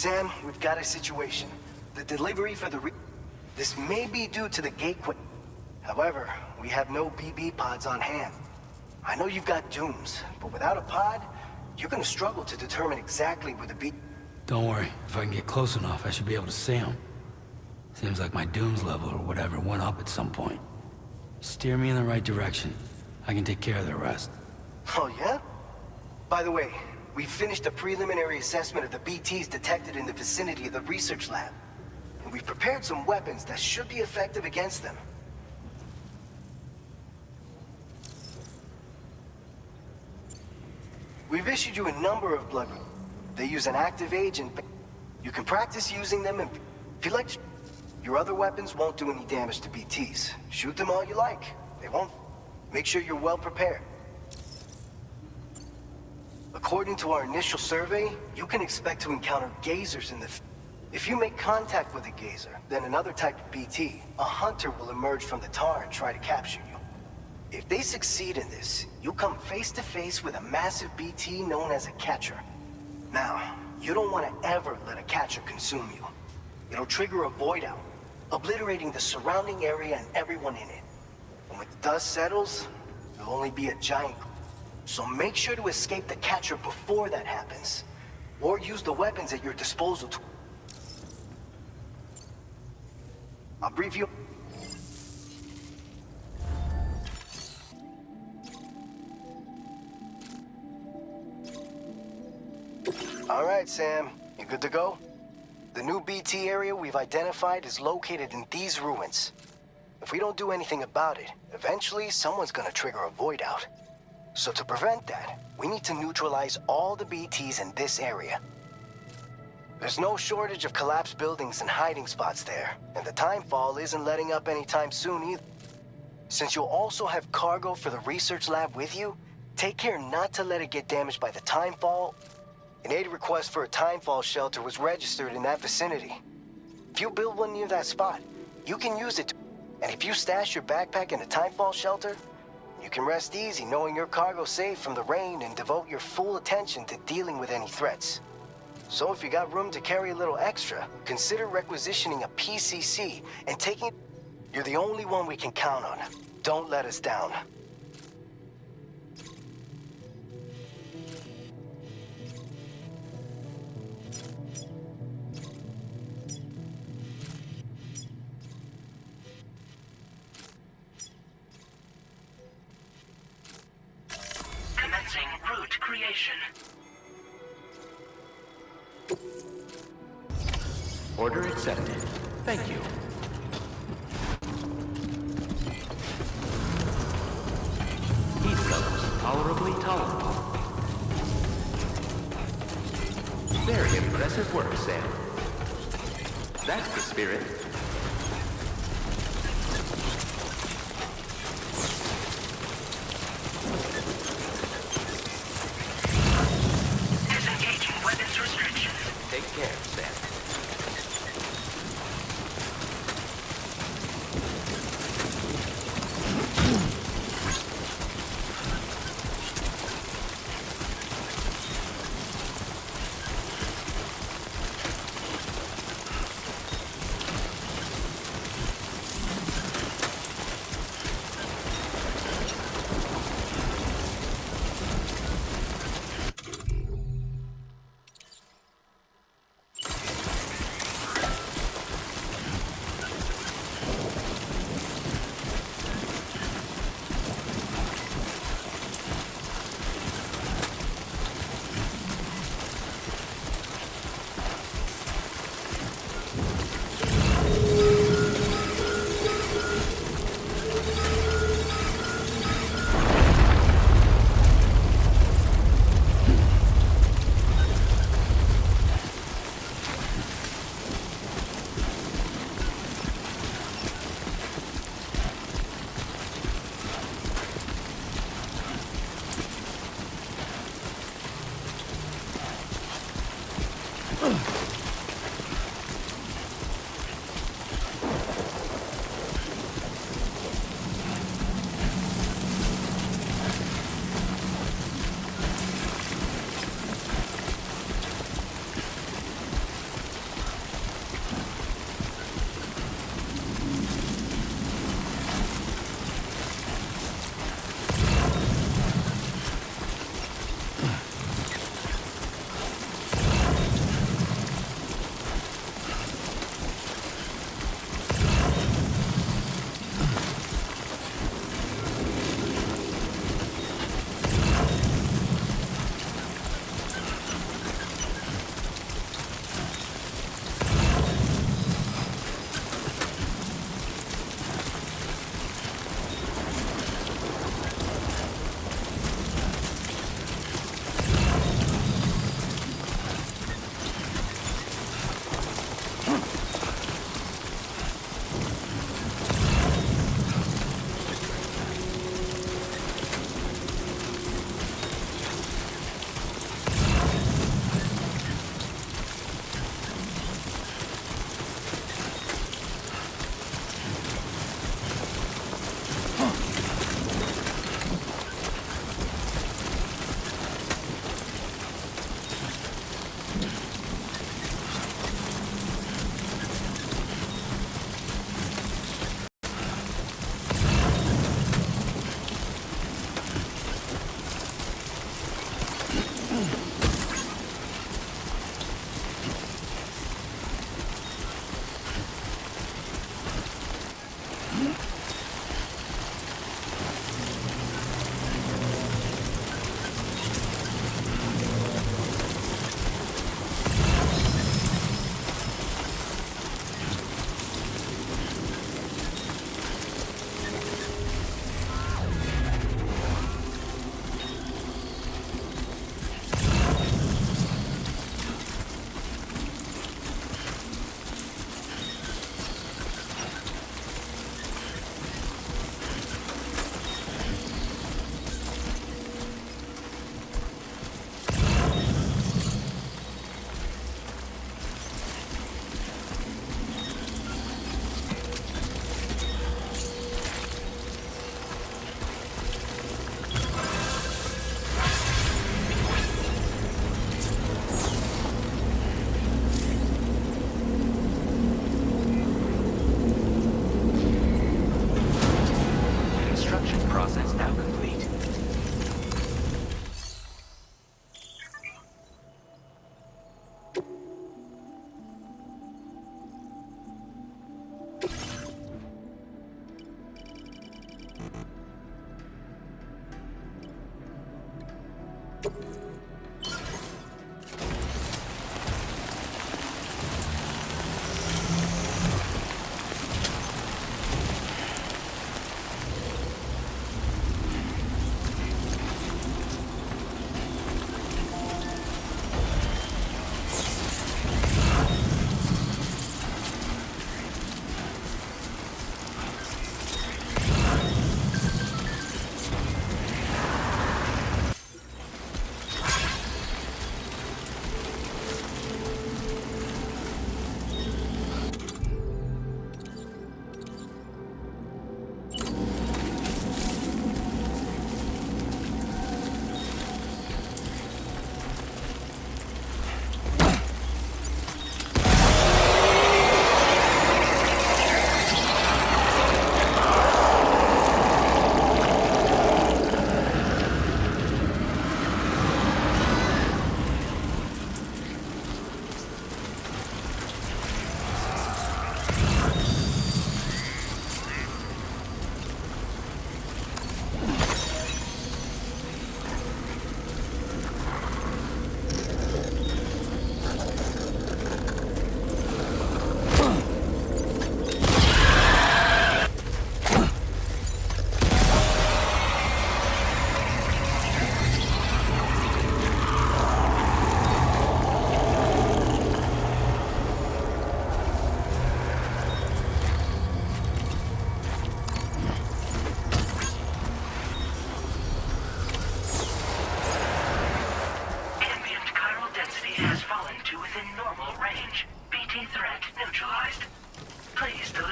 Sam, we've got a situation. The delivery for the This may be due to the gate quit. However, we have no BB pods on hand. I know you've got dooms, but without a pod, you're gonna struggle to determine exactly where the B... Don't worry. If I can get close enough, I should be able to see them. Seems like my dooms level or whatever went up at some point. Steer me in the right direction. I can take care of the rest. Oh, yeah? By the way, we finished a preliminary assessment of the BTs detected in the vicinity of the research lab. And we've prepared some weapons that should be effective against them. We've issued you a number of blood. They use an active agent. You can practice using them, and if you like, your other weapons won't do any damage to BTs. Shoot them all you like. They won't. Make sure you're well prepared. According to our initial survey, you can expect to encounter gazers in the... If you make contact with a gazer, then another type of BT, a hunter will emerge from the tar and try to capture you. If they succeed in this, you'll come face to face with a massive BT known as a catcher. Now, you don't want to ever let a catcher consume you. It'll trigger a void out, obliterating the surrounding area and everyone in it. And when the dust settles, there'll only be a giant... So make sure to escape the catcher before that happens. Or use the weapons at your disposal to... I'll brief you... All right, Sam. You good to go? The new BT area we've identified is located in these ruins. If we don't do anything about it, eventually someone's gonna trigger a void out. So to prevent that, we need to neutralize all the BTs in this area. There's no shortage of collapsed buildings and hiding spots there, and the timefall isn't letting up anytime soon either. Since you'll also have cargo for the research lab with you, take care not to let it get damaged by the timefall. An aid request for a timefall shelter was registered in that vicinity. If you build one near that spot, you can use it, and if you stash your backpack in a timefall shelter, you can rest easy knowing your cargo's safe from the rain and devote your full attention to dealing with any threats. So if you got room to carry a little extra, consider requisitioning a PCC and taking it. You're the only one we can count on. Don't let us down. Commencing route creation. Order accepted. Thank you. Heat levels tolerably tolerable. Very impressive work, Sam. That's the spirit. Disengaging weapons restrictions. Take care, Sam.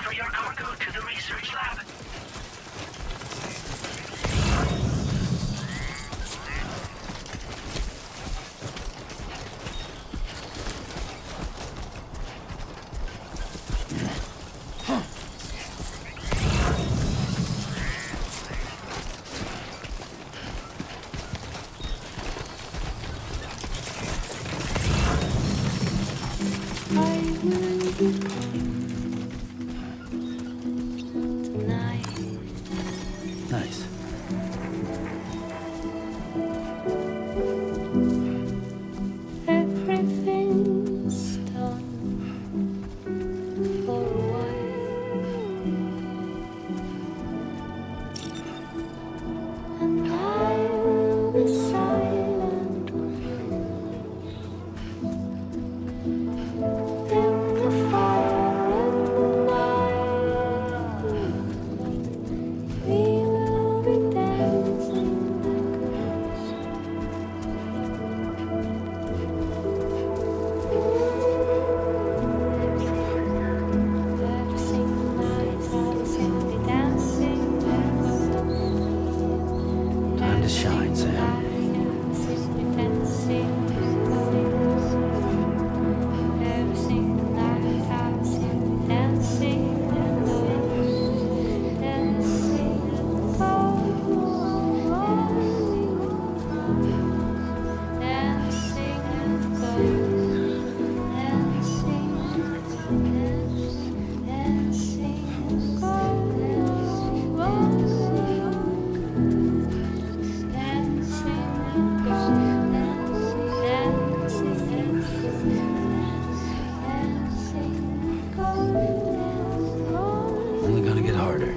Transfer your cargo to the research lab. Nice. Everything's done for a while, and I will be silent with you in the fire and the night. We will be dancing like girls. Every single night I will simply dancing like girls. Time to shine, Sam. Simply dancing like girls. Every single night I will simply dancing like girls. Dancing like Only gonna get harder.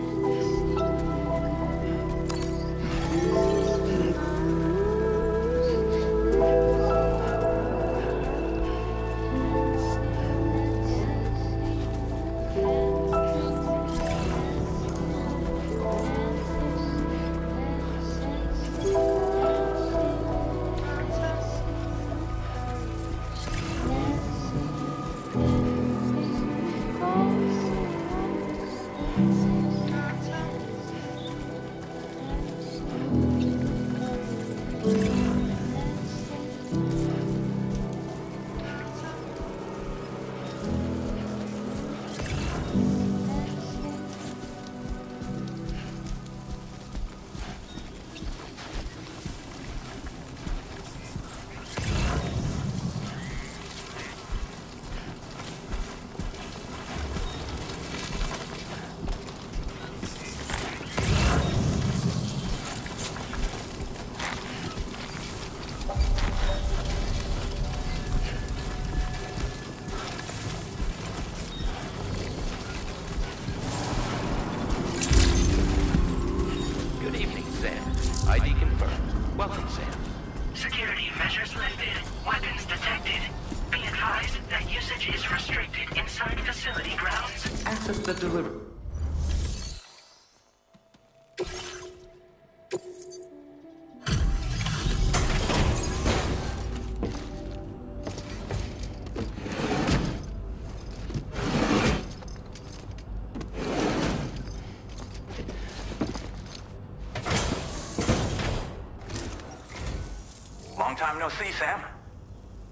Good evening, Sam. ID confirmed. Welcome, Sam. Security measures lifted. Weapons detected. Be advised that usage is restricted inside facility grounds. Access the delivery. Long time no see, Sam.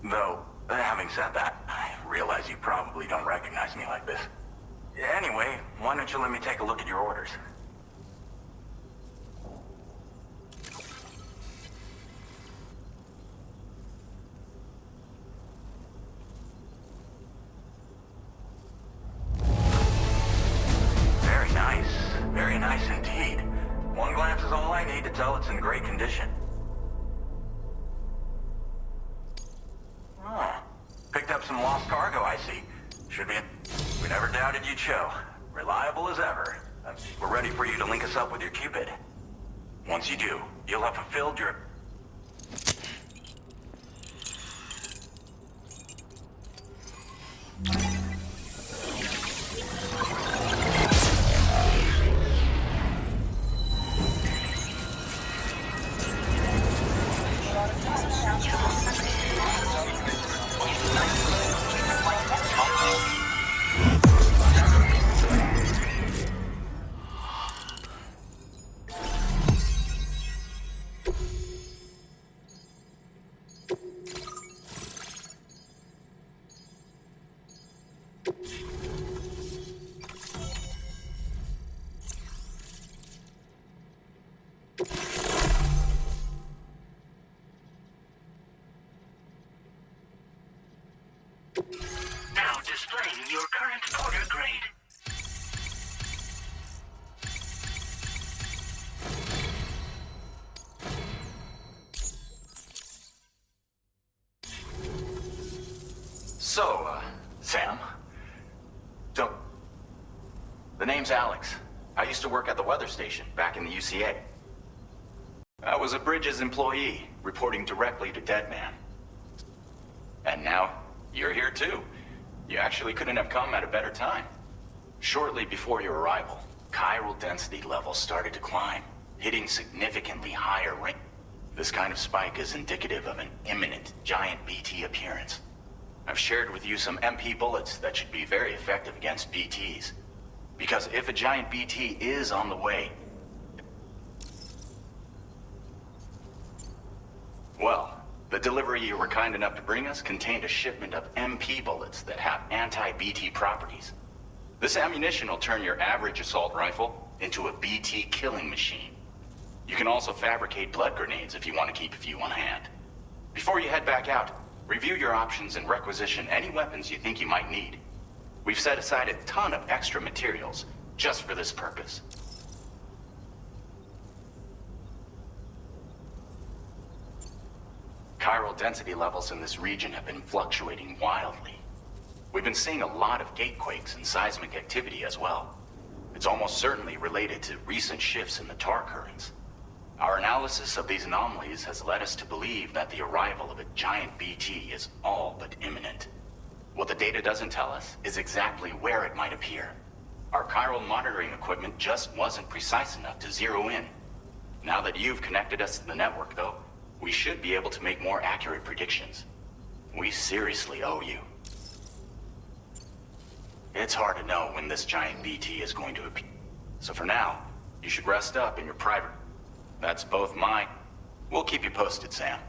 Though, having said that, I realize you probably don't recognize me like this. Anyway, why don't you let me take a look at your orders? Very nice indeed. One glance is all I need to tell it's in great condition. Picked up some lost cargo, I see. Should be. We never doubted you'd show. Reliable as ever. We're ready for you to link us up with your Cupid. Once you do, you'll have fulfilled your... The name's Alex. I used to work at the weather station back in the UCA. I was a Bridges employee, reporting directly to Deadman. And now, you're here too. You actually couldn't have come at a better time. Shortly before your arrival, chiral density levels started to climb, hitting significantly higher range. This kind of spike is indicative of an imminent giant BT appearance. I've shared with you some MP bullets that should be very effective against BTs. Because if a giant BT is on the way, well, the delivery you were kind enough to bring us contained a shipment of MP bullets that have anti-BT properties. This ammunition will turn your average assault rifle into a BT killing machine. You can also fabricate blood grenades if you want to keep a few on hand. Before you head back out, review your options and requisition any weapons you think you might need. We've set aside a ton of extra materials just for this purpose. Chiral density levels in this region have been fluctuating wildly. We've been seeing a lot of gatequakes and seismic activity as well. It's almost certainly related to recent shifts in the tar currents. Our analysis of these anomalies has led us to believe that the arrival of a giant BT is all but imminent. What the data doesn't tell us is exactly where it might appear. Our chiral monitoring equipment just wasn't precise enough to zero in. Now that you've connected us to the network, though, we should be able to make more accurate predictions. We seriously owe you. It's hard to know when this giant BT is going to appear. So for now, you should rest up in your private. That's both mine. We'll keep you posted, Sam.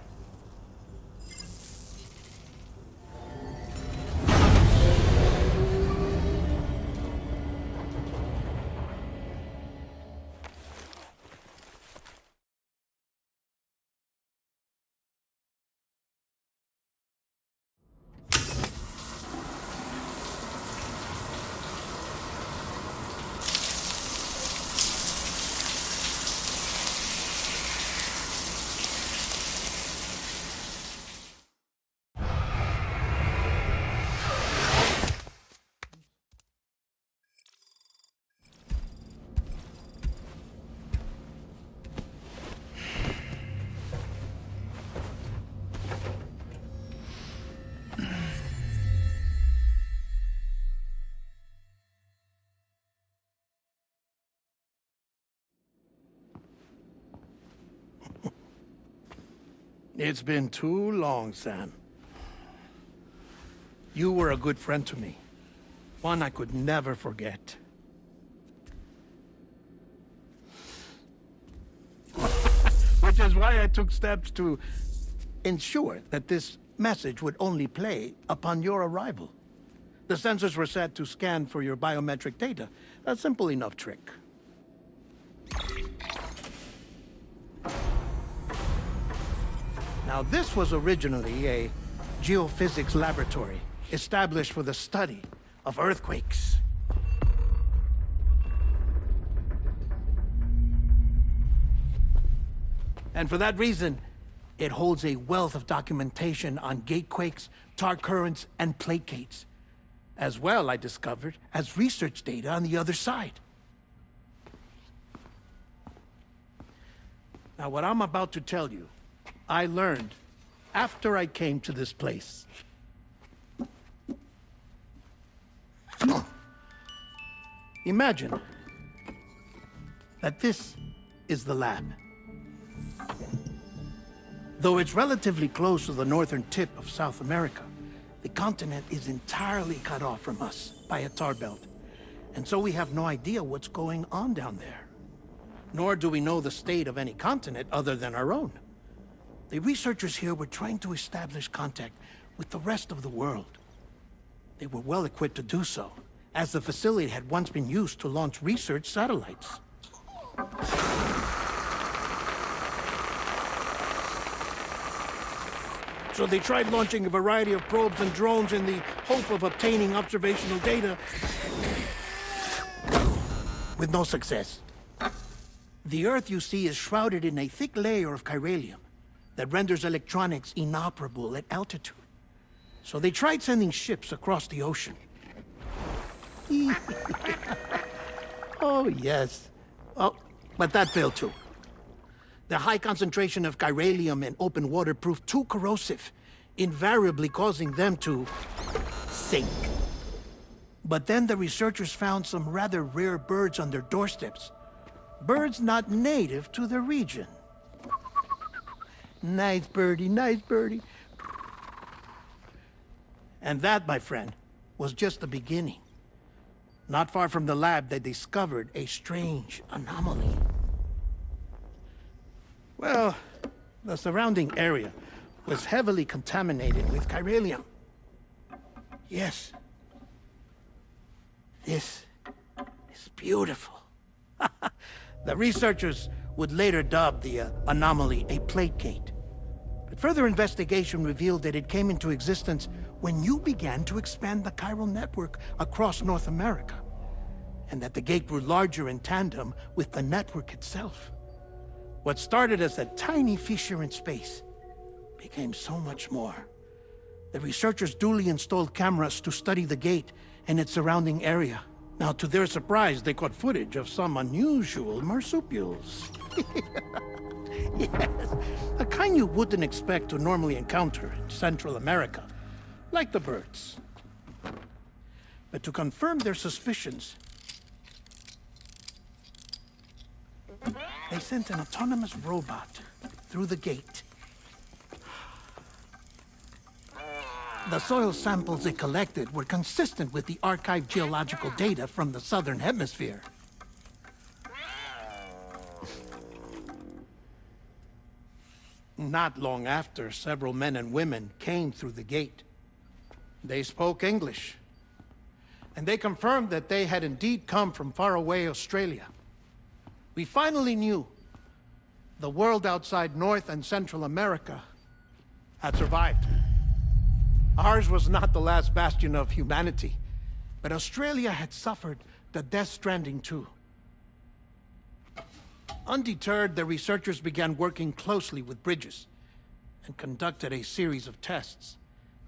It's been too long, Sam. You were a good friend to me. One I could never forget. Which is why I took steps to ensure that this message would only play upon your arrival. The sensors were set to scan for your biometric data. A simple enough trick. Now, this was originally a geophysics laboratory established for the study of earthquakes. And for that reason, it holds a wealth of documentation on gatequakes, tar currents, and placates. As well, I discovered, as research data on the other side. Now, what I'm about to tell you, I learned after I came to this place. Imagine that this is the lab. Though it's relatively close to the northern tip of South America, the continent is entirely cut off from us by a tar belt. And so we have no idea what's going on down there. Nor do we know the state of any continent other than our own. The researchers here were trying to establish contact with the rest of the world. They were well equipped to do so, as the facility had once been used to launch research satellites. So they tried launching a variety of probes and drones in the hope of obtaining observational data, with no success. The Earth, you see, is shrouded in a thick layer of chiralium that renders electronics inoperable at altitude. So they tried sending ships across the ocean. Oh, yes. Oh, but that failed too. The high concentration of chiralium in open water proved too corrosive, invariably causing them to sink. But then the researchers found some rather rare birds on their doorsteps. Birds not native to the region. Nice birdie, nice birdie. And that, my friend, was just the beginning. Not far from the lab, they discovered a strange anomaly. Well, the surrounding area was heavily contaminated with chiralium. Yes. This is beautiful. The researchers would later dub the anomaly a plate gate. But further investigation revealed that it came into existence when you began to expand the chiral network across North America, and that the gate grew larger in tandem with the network itself. What started as a tiny fissure in space became so much more. The researchers duly installed cameras to study the gate and its surrounding area. Now, to their surprise, they caught footage of some unusual marsupials. Yes, a kind you wouldn't expect to normally encounter in Central America, like the birds. But to confirm their suspicions, they sent an autonomous robot through the gate. The soil samples it collected were consistent with the archived geological data from the southern hemisphere. Not long after, several men and women came through the gate. They spoke English, and they confirmed that they had indeed come from faraway Australia. We finally knew the world outside North and Central America had survived. Ours was not the last bastion of humanity, but Australia had suffered the Death Stranding too. Undeterred, the researchers began working closely with Bridges and conducted a series of tests,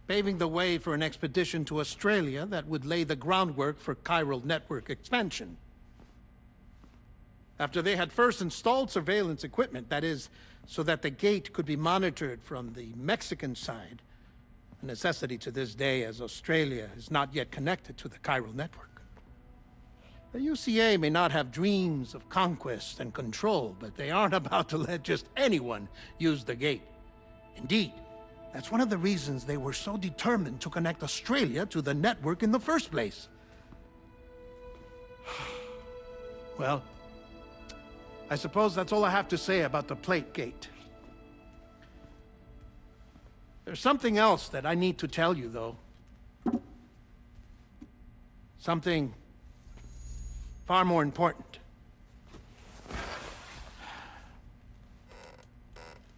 paving the way for an expedition to Australia that would lay the groundwork for chiral network expansion. After they had first installed surveillance equipment, that is, so that the gate could be monitored from the Mexican side, a necessity to this day as Australia is not yet connected to the chiral network. The UCA may not have dreams of conquest and control, but they aren't about to let just anyone use the gate. Indeed, that's one of the reasons they were so determined to connect Australia to the network in the first place. Well, I suppose that's all I have to say about the plate gate. There's something else that I need to tell you, though. Something far more important.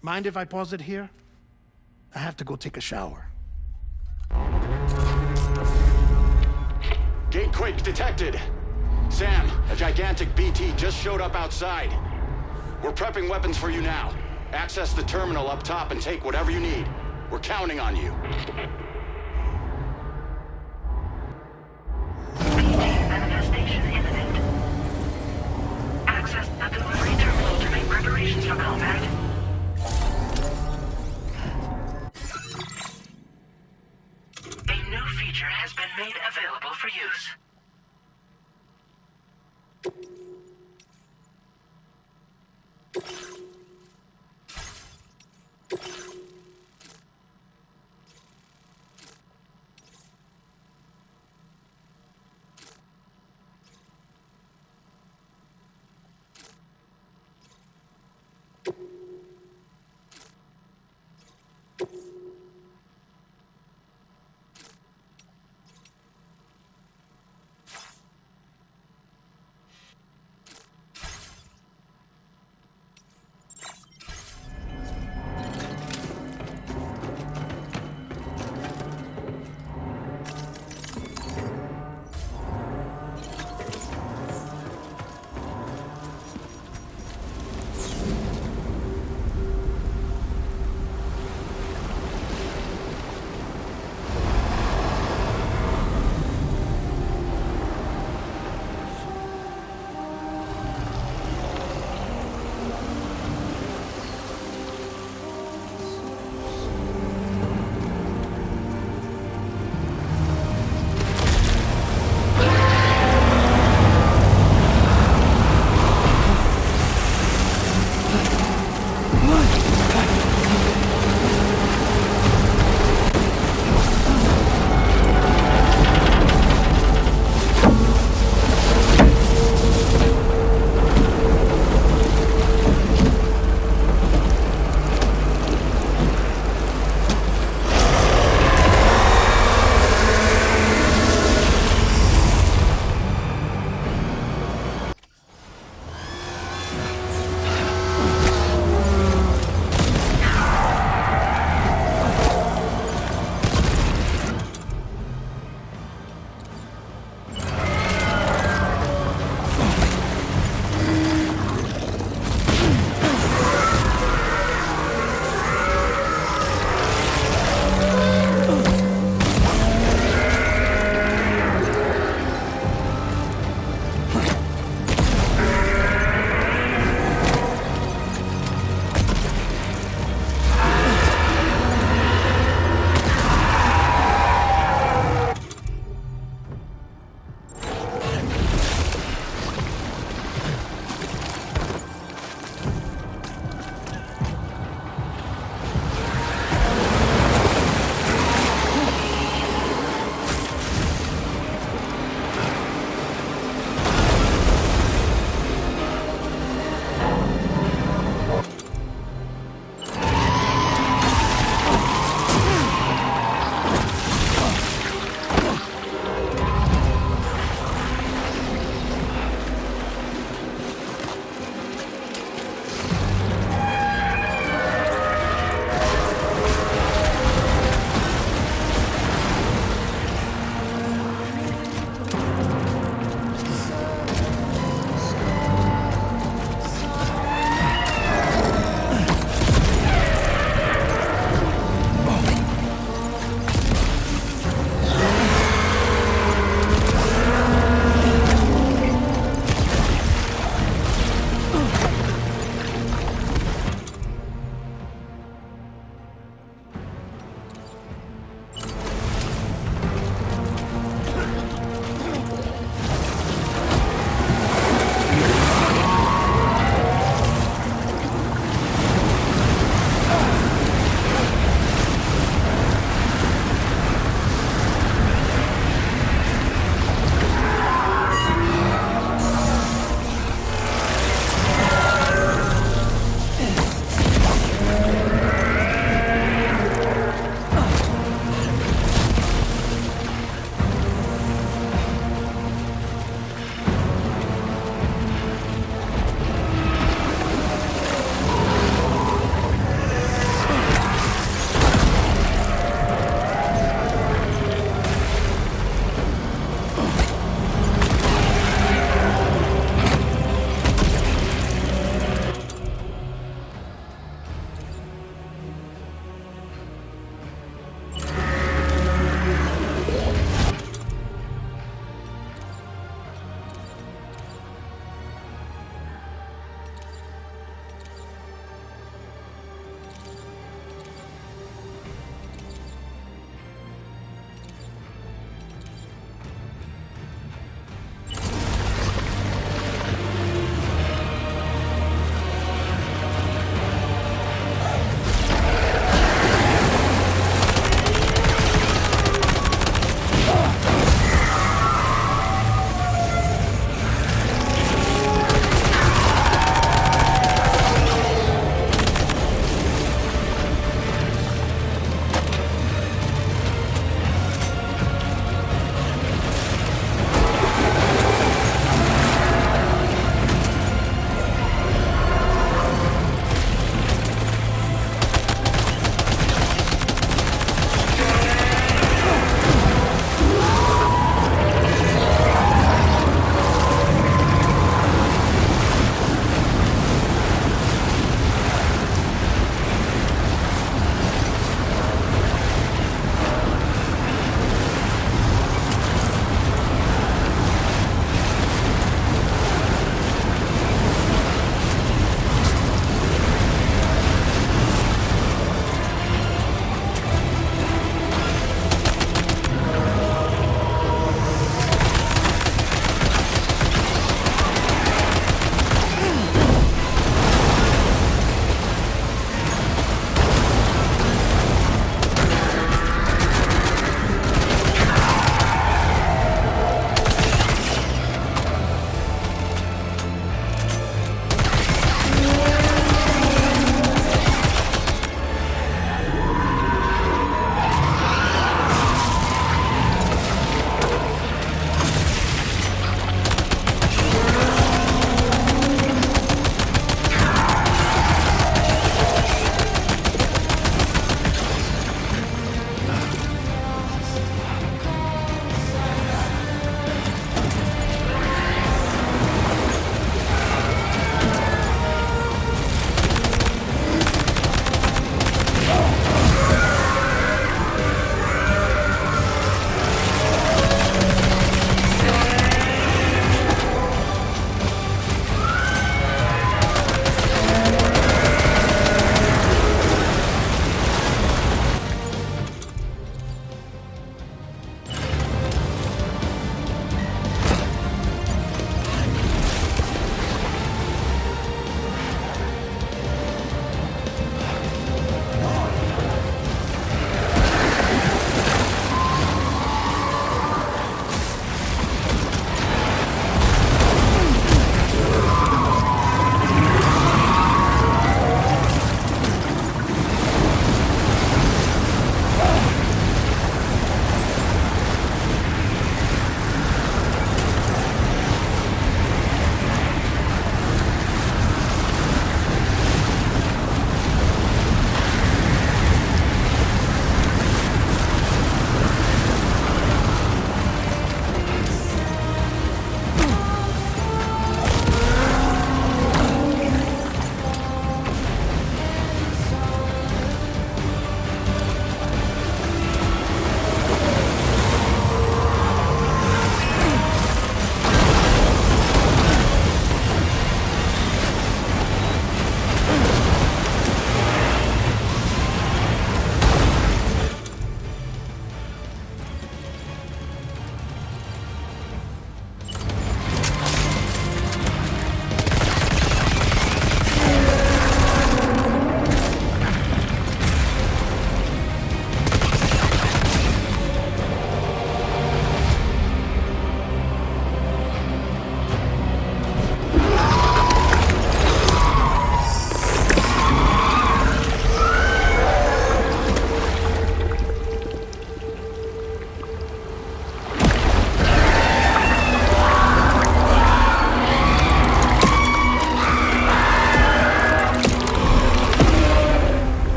Mind if I pause it here? I have to go take a shower. Gatequake detected. Sam, a gigantic BT just showed up outside. We're prepping weapons for you now. Access the terminal up top and take whatever you need. We're counting on you. Manifestation imminent. Access the delivery terminal to make preparations for combat. A new feature has been made available for use.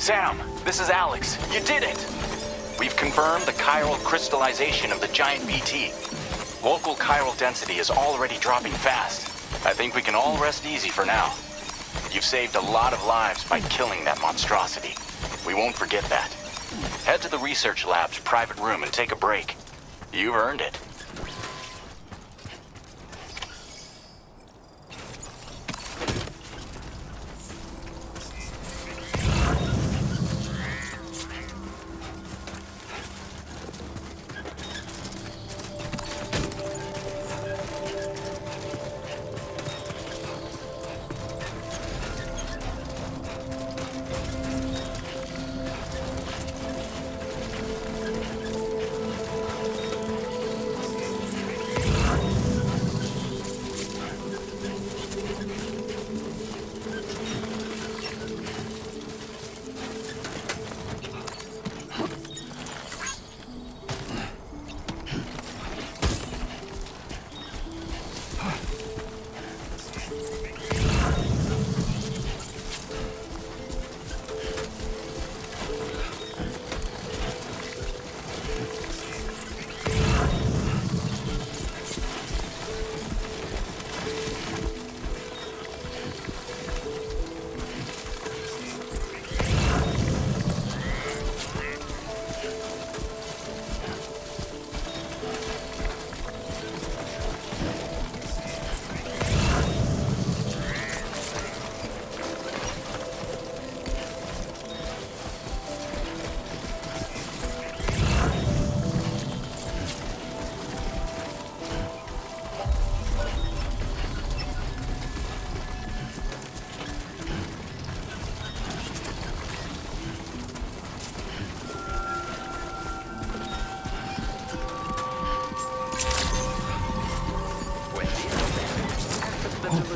Sam, this is Alex. You did it! We've confirmed the chiral crystallization of the giant BT. Local chiral density is already dropping fast. I think we can all rest easy for now. You've saved a lot of lives by killing that monstrosity. We won't forget that. Head to the research lab's private room and take a break. You've earned it.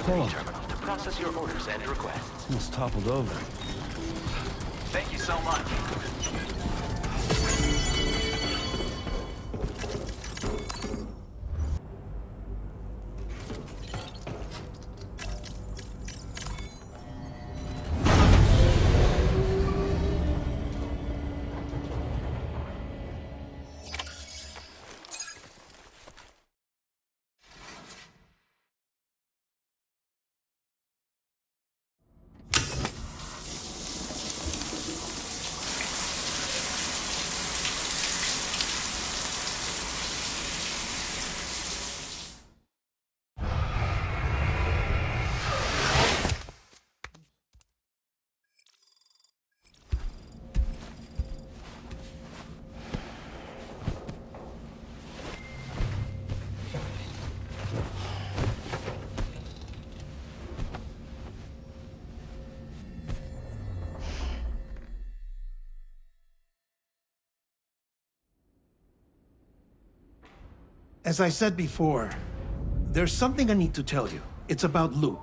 To process your orders and requests. Almost toppled over. Thank you so much. As I said before, there's something I need to tell you. It's about Lou.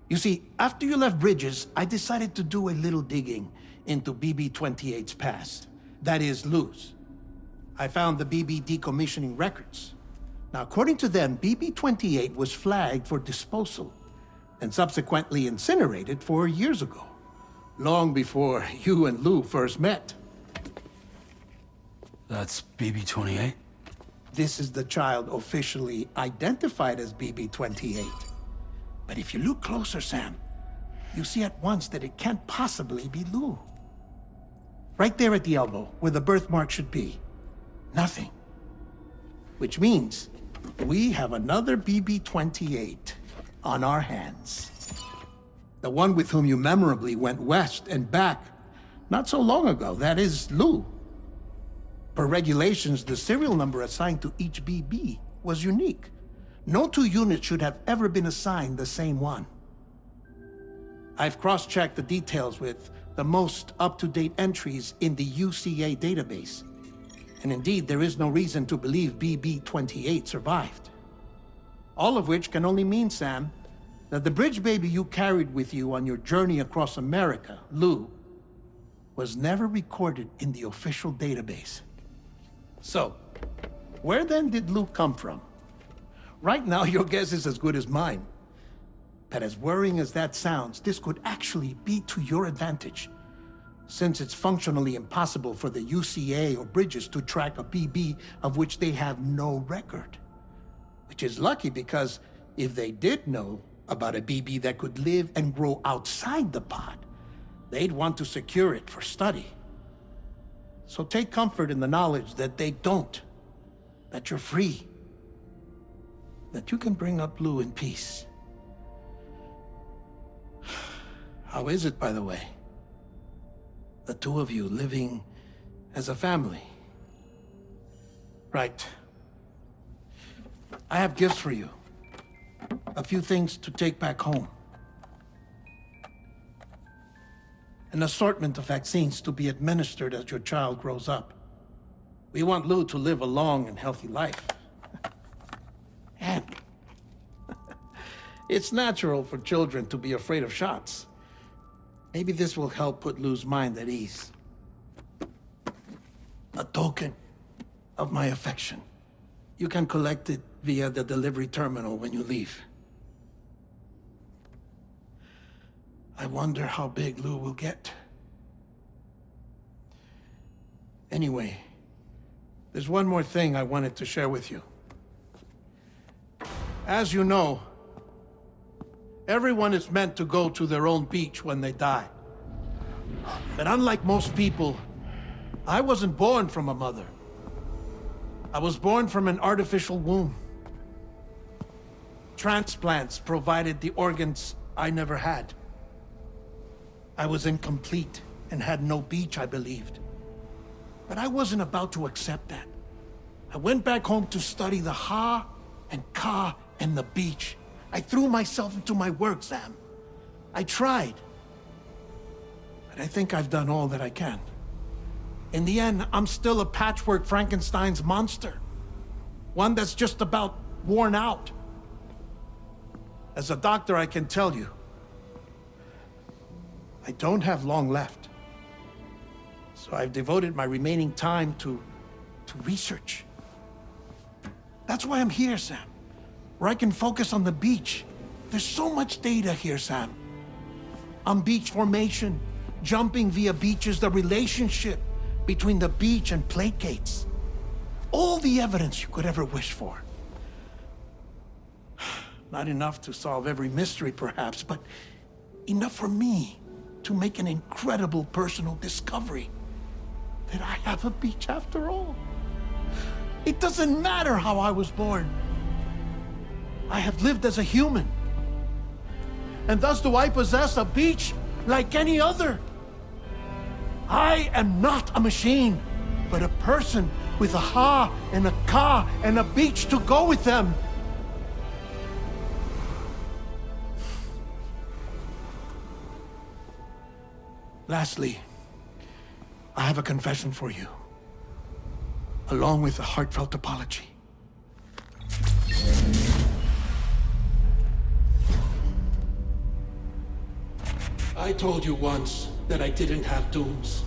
You see, after you left Bridges, I decided to do a little digging into BB-28's past. That is, Lou's. I found the BB decommissioning records. Now, according to them, BB-28 was flagged for disposal and subsequently incinerated 4 years ago, long before you and Lou first met. That's BB-28? This is the child officially identified as BB-28. But if you look closer, Sam, you see at once that it can't possibly be Lou. Right there at the elbow, where the birthmark should be. Nothing. Which means we have another BB-28 on our hands. The one with whom you memorably went west and back not so long ago, that is Lou. Per regulations, the serial number assigned to each BB was unique. No two units should have ever been assigned the same one. I've cross-checked the details with the most up-to-date entries in the UCA database. And indeed, there is no reason to believe BB-28 survived. All of which can only mean, Sam, that the bridge baby you carried with you on your journey across America, Lou, was never recorded in the official database. So, where then did Lou come from? Right now, your guess is as good as mine. But as worrying as that sounds, this could actually be to your advantage. since it's functionally impossible for the UCA or Bridges to track a BB of which they have no record. Which is lucky because if they did know about a BB that could live and grow outside the pod, they'd want to secure it for study. So take comfort in the knowledge that they don't, that you're free, that you can bring up Blue in peace. How is it, by the way? The two of you living as a family. Right. I have gifts for you. A few things to take back home. An assortment of vaccines to be administered as your child grows up. We want Lou to live a long and healthy life. And it's natural for children to be afraid of shots. Maybe this will help put Lou's mind at ease. A token of my affection. You can collect it via the delivery terminal when you leave. I wonder how big Lou will get. Anyway, there's one more thing I wanted to share with you. As you know, everyone is meant to go to their own beach when they die. But unlike most people, I wasn't born from a mother. I was born from an artificial womb. Transplants provided the organs I never had. I was incomplete and had no beach, I believed. But I wasn't about to accept that. I went back home to study the Ha and Ka and the beach. I threw myself into my work, Sam. I tried. But I think I've done all that I can. In the end, I'm still a patchwork Frankenstein's monster. One that's just about worn out. As a doctor, I can tell you, I don't have long left. So I've devoted my remaining time to research. That's why I'm here, Sam. Where I can focus on the beach. There's so much data here, Sam. On beach formation, jumping via beaches, the relationship between the beach and placates. All the evidence you could ever wish for. Not enough to solve every mystery, perhaps, but enough for me to make an incredible personal discovery. That I have a beach after all. It doesn't matter how I was born. I have lived as a human. And thus do I possess a beach like any other. I am not a machine, but a person with a Ha and a Ka and a beach to go with them. Lastly, I have a confession for you, along with a heartfelt apology. I told you once that I didn't have dooms.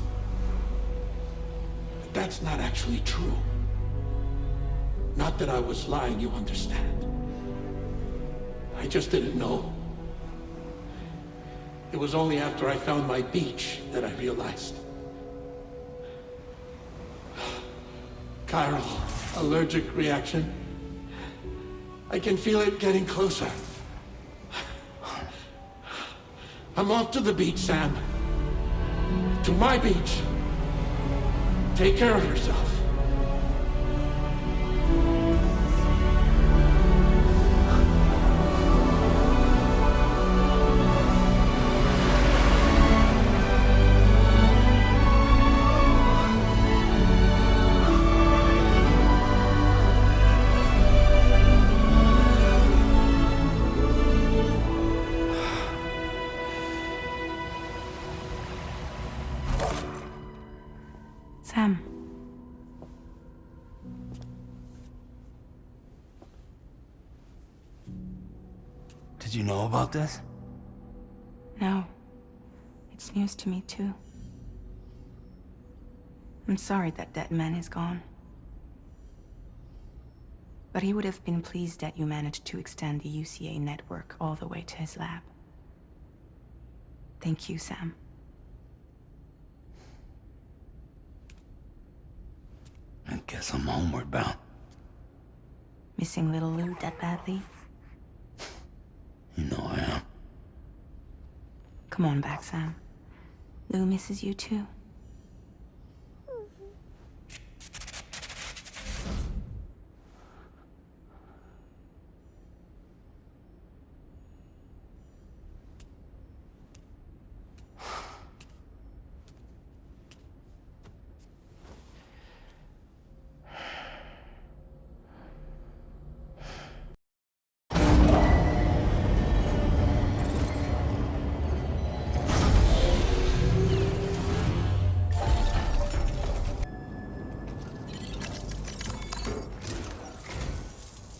But that's not actually true. Not that I was lying, you understand. I just didn't know. It was only after I found my beach that I realized. Chiral, allergic reaction. I can feel it getting closer. I'm off to the beach, Sam. To my beach. Take care of yourself. Sam. Did you know about this? No. It's news to me, too. I'm sorry that Deadman is gone. But he would have been pleased that you managed to extend the UCA network all the way to his lab. Thank you, Sam. Guess I'm homeward bound. Missing little Lou that badly? You know I am. Come on back, Sam. Lou misses you too.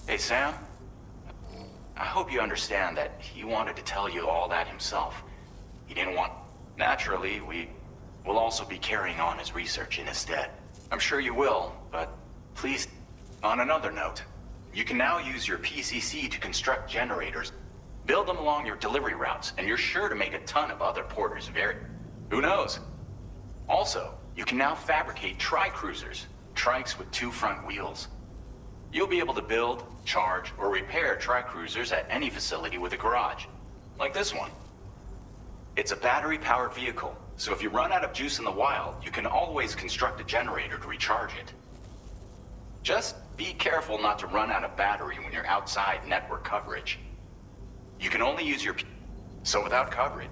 Hey, Sam. I hope you understand that he wanted to tell you all that himself. He didn't want... Naturally, we will also be carrying on his research in his stead. I'm sure you will, but please... On another note, you can now use your PCC to construct generators, build them along your delivery routes, and you're sure to make a ton of other porters very... Who knows? Also, you can now fabricate tri-cruisers, trikes with 2 front wheels. You'll be able to build, charge, or repair tri-cruisers at any facility with a garage, like this one. It's a battery-powered vehicle, so if you run out of juice in the wild, you can always construct a generator to recharge it. Just be careful not to run out of battery when you're outside network coverage. You can only use your... So without coverage,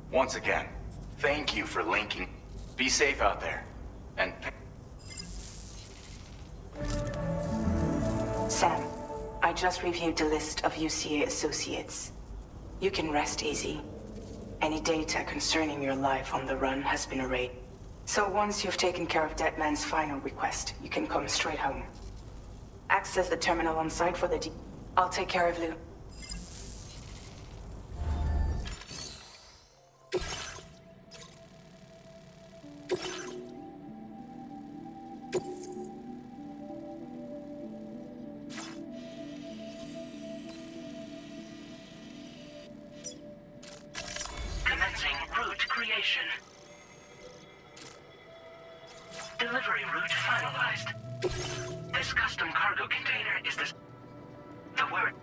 once again, thank you for linking. Be safe out there, and... Sam, I just reviewed the list of UCA associates. You can rest easy. Any data concerning your life on the run has been erased. So once you've taken care of Deadman's final request, you can come straight home. Access the terminal on site for the I'll take care of Lou. Commencing route creation. Delivery route finalized. This custom cargo container is the word.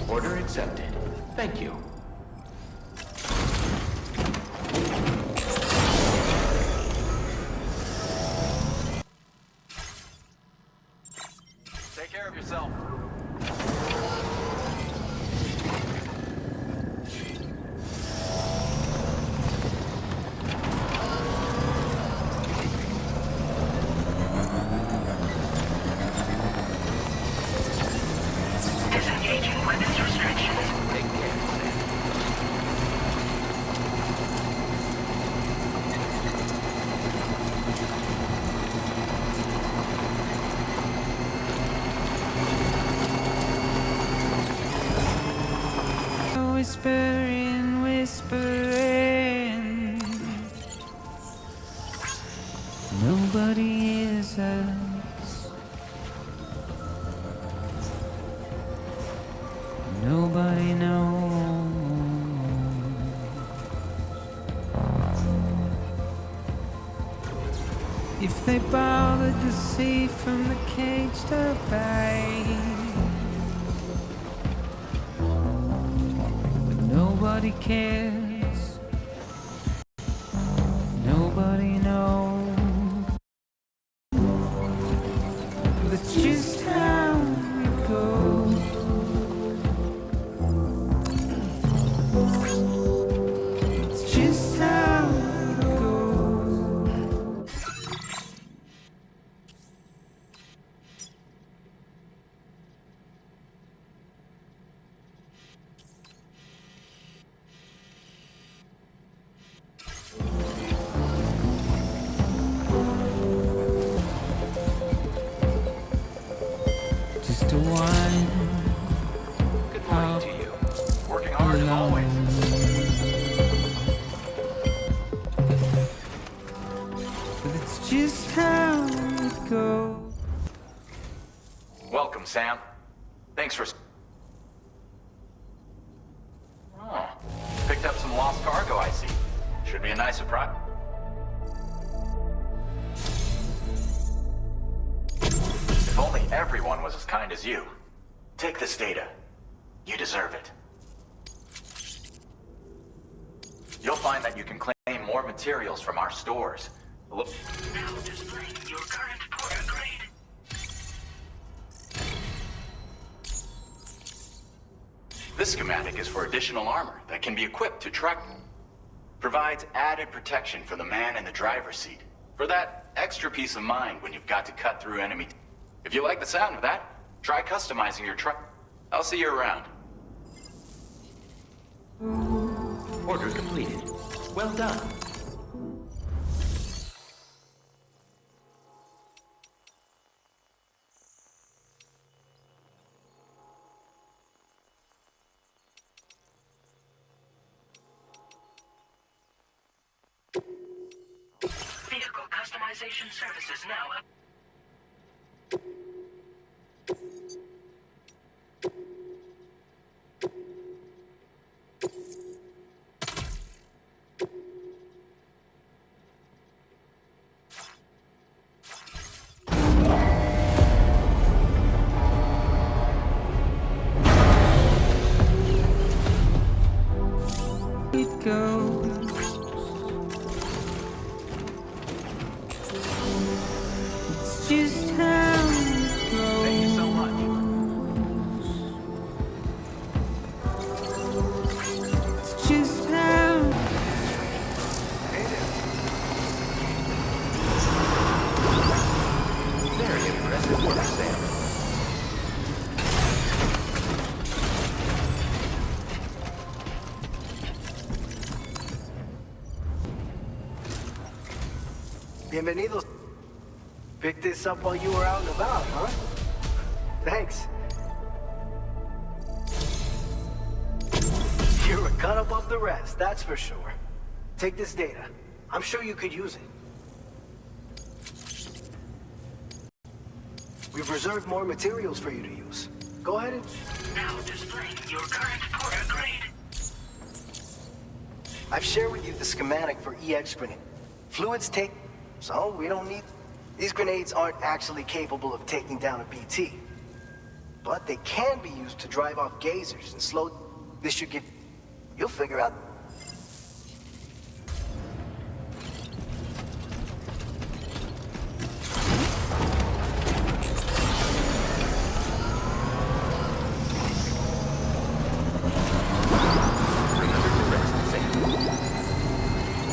Order accepted. Thank you. Take care of yourself. Disengaging weapons restrictions. Take care. Whispering, whispering. Nobody hears us. Nobody knows. If they bothered to see from the cage to bay. Nobody cares. Nobody knows. That's just how it goes. It's just how it goes. of wine. Good morning to you. Working hard as always. But it's just how it goes. Welcome, Sam. Thanks for... Oh, picked up some lost cargo, I see. Should be a nice surprise. If only everyone was as kind as you. Take this data. You deserve it. You'll find that you can claim more materials from our stores. Look. Now displaying your current porter grade. This schematic is for additional armor that can be equipped to track. Provides added protection for the man in the driver's seat. For that extra peace of mind when you've got to cut through enemy. If you like the sound of that, try customizing your truck. I'll see you around. Order completed. Well done. Vehicle customization services now. It goes. It's just how it goes. Thank you so much. It's just how. Very impressive work, Sam. Bienvenidos. Picked this up while you were out and about, huh? Thanks. You're a cut above the rest, that's for sure. Take this data. I'm sure you could use it. We've reserved more materials for you to use. Go ahead and... Now displaying your current porter grade. I've shared with you the schematic for EX grenade. Fluids take... So we don't need... These grenades aren't actually capable of taking down a BT. But they can be used to drive off gazers and slow... This should get... You'll figure out...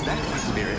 That's the spirit.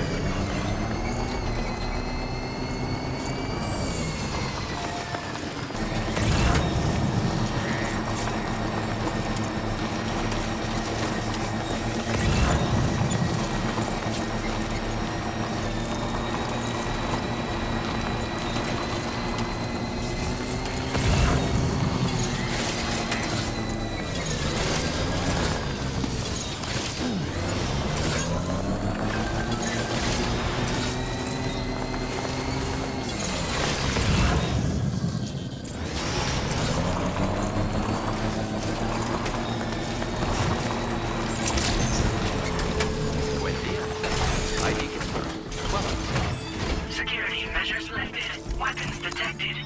Security measures lifted. Weapons detected.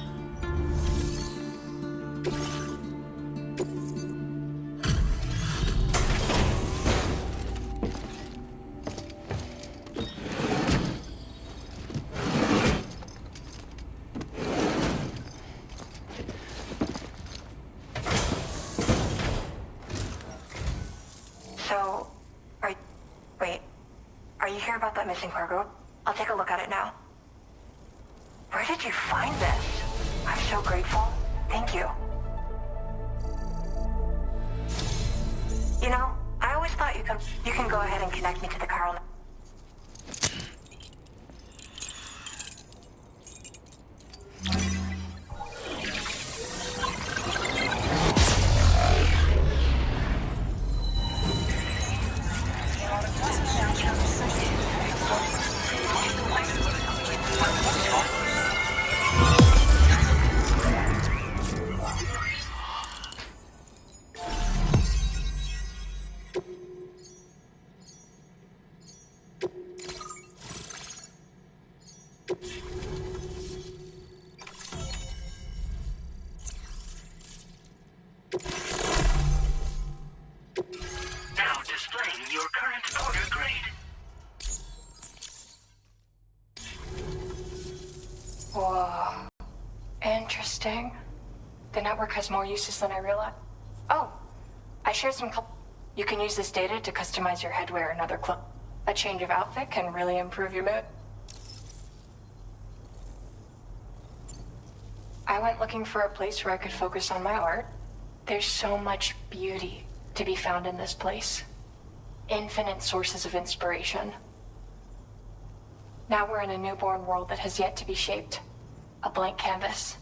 So, wait, are you here about that missing cargo? I'll take a look at it now. Where did you find this? I'm so grateful. Thank you. You know, I always thought you can go ahead and connect me to the chiral. Interesting. The network has more uses than I realized. Oh, I shared some. You can use this data to customize your headwear and other clothes. A change of outfit can really improve your mood. I went looking for a place where I could focus on my art. There's so much beauty to be found in this place. Infinite sources of inspiration. Now we're in a newborn world that has yet to be shaped. A blank canvas.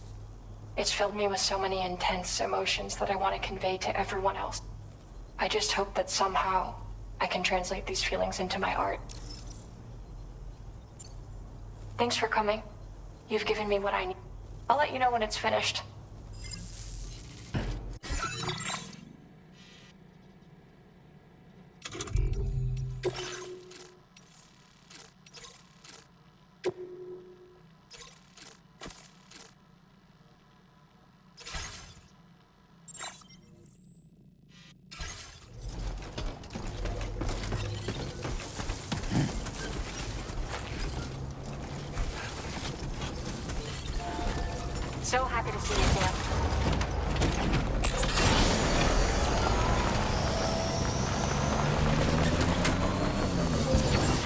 It's filled me with so many intense emotions that I want to convey to everyone else. I just hope that somehow I can translate these feelings into my art. Thanks for coming. You've given me what I need. I'll let you know when it's finished. So happy to see you, Sam.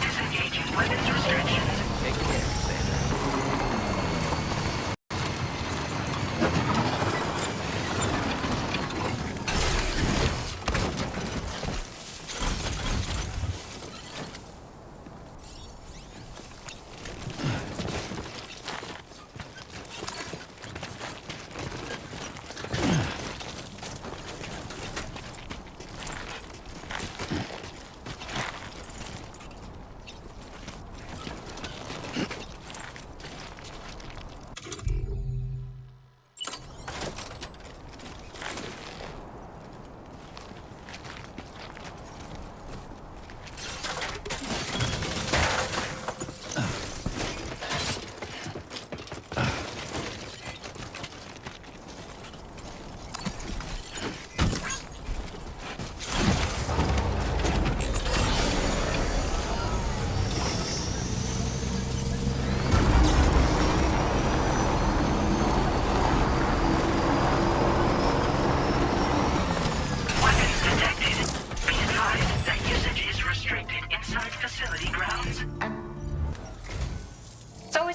Disengaging weapons restrictions. Take care, Sam.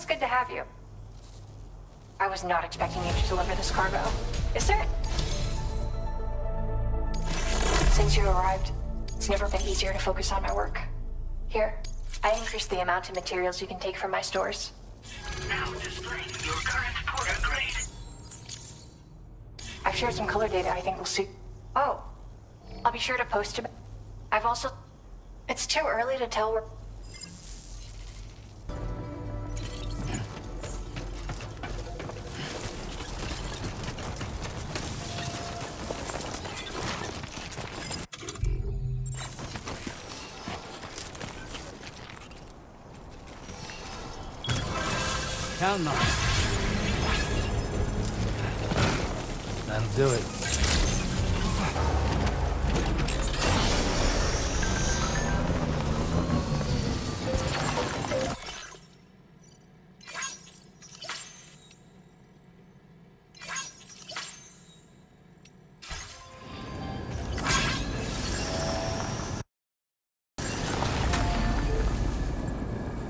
Good to have you. I was not expecting you to deliver this cargo. Is there... Since you arrived, it's never been easier to focus on my work. Here, I increased the amount of materials you can take from my stores. Now displaying your current porter grade. I've shared some color data I think will suit... Oh, I'll be sure to post it. I've also... It's too early to tell where... Counting on it. That'll do it.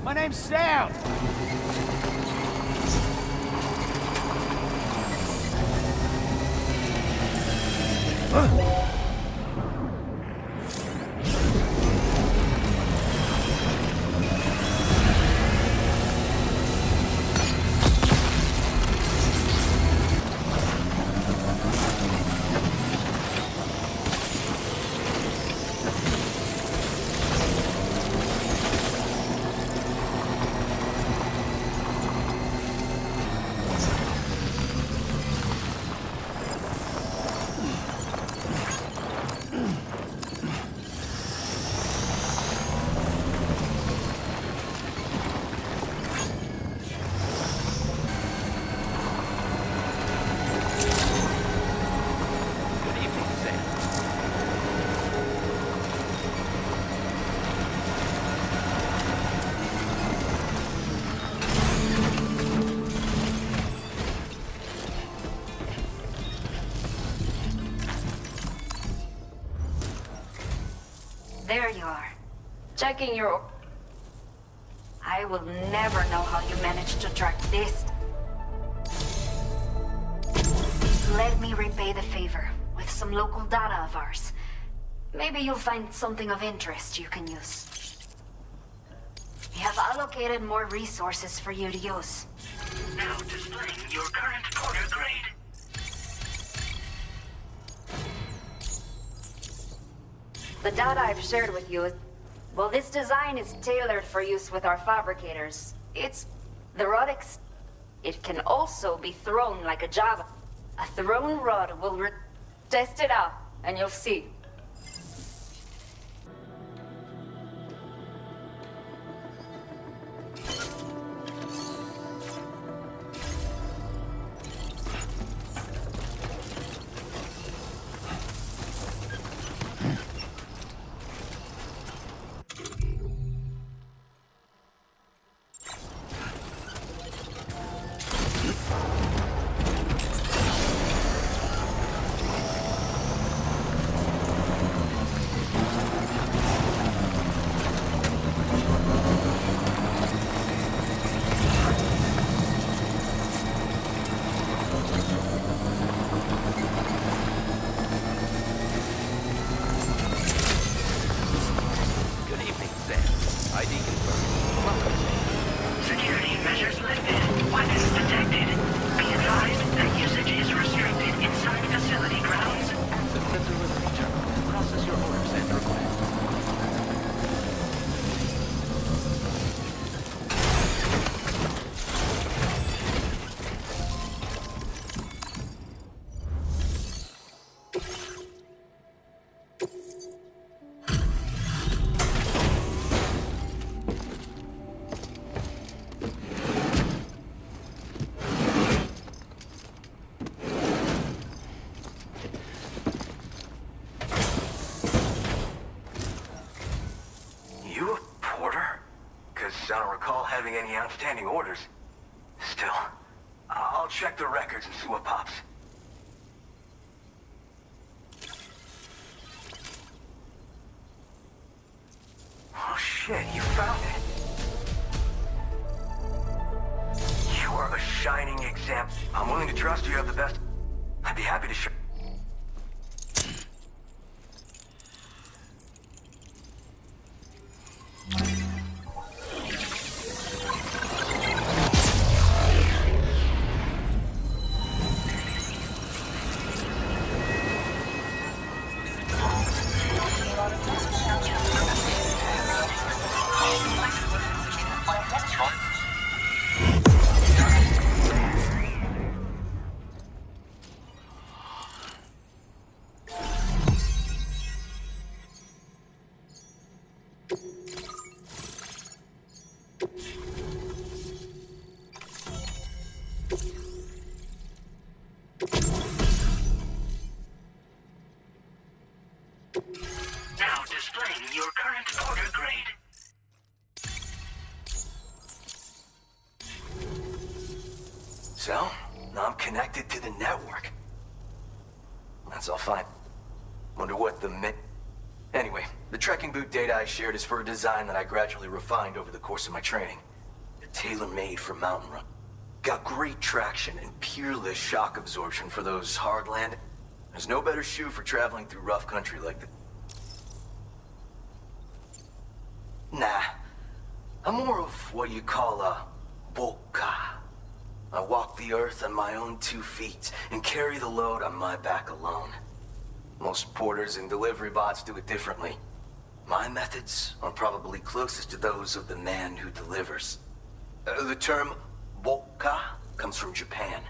My name's Sam. There you are. Checking your... I will never know how you managed to track this. Let me repay the favor with some local data of ours. Maybe you'll find something of interest you can use. We have allocated more resources for you to use. Now displaying your current porter grade. The data I've shared with you is... Well, this design is tailored for use with our fabricators. It's... the rod It can also be thrown like a Java. A thrown rod will test it out, and you'll see. Any outstanding orders. Still, I'll check the records and see what pops. Oh shit, you found it. You are a shining example. I'm willing to trust you have the best. I'd be happy to share. Now displaying your current porter grade. So, now I'm connected to the network. That's all fine. Wonder what the Anyway, the trekking boot data I shared is for a design that I gradually refined over the course of my training. They're tailor-made for mountain run. Got great traction and peerless shock absorption for those hard landing. There's no better shoe for traveling through rough country like that. Nah, I'm more of what you call a Bokka. I walk the earth on my own 2 feet and carry the load on my back alone. Most porters and delivery bots do it differently. My methods are probably closest to those of the man who delivers. The term Bokka comes from Japan,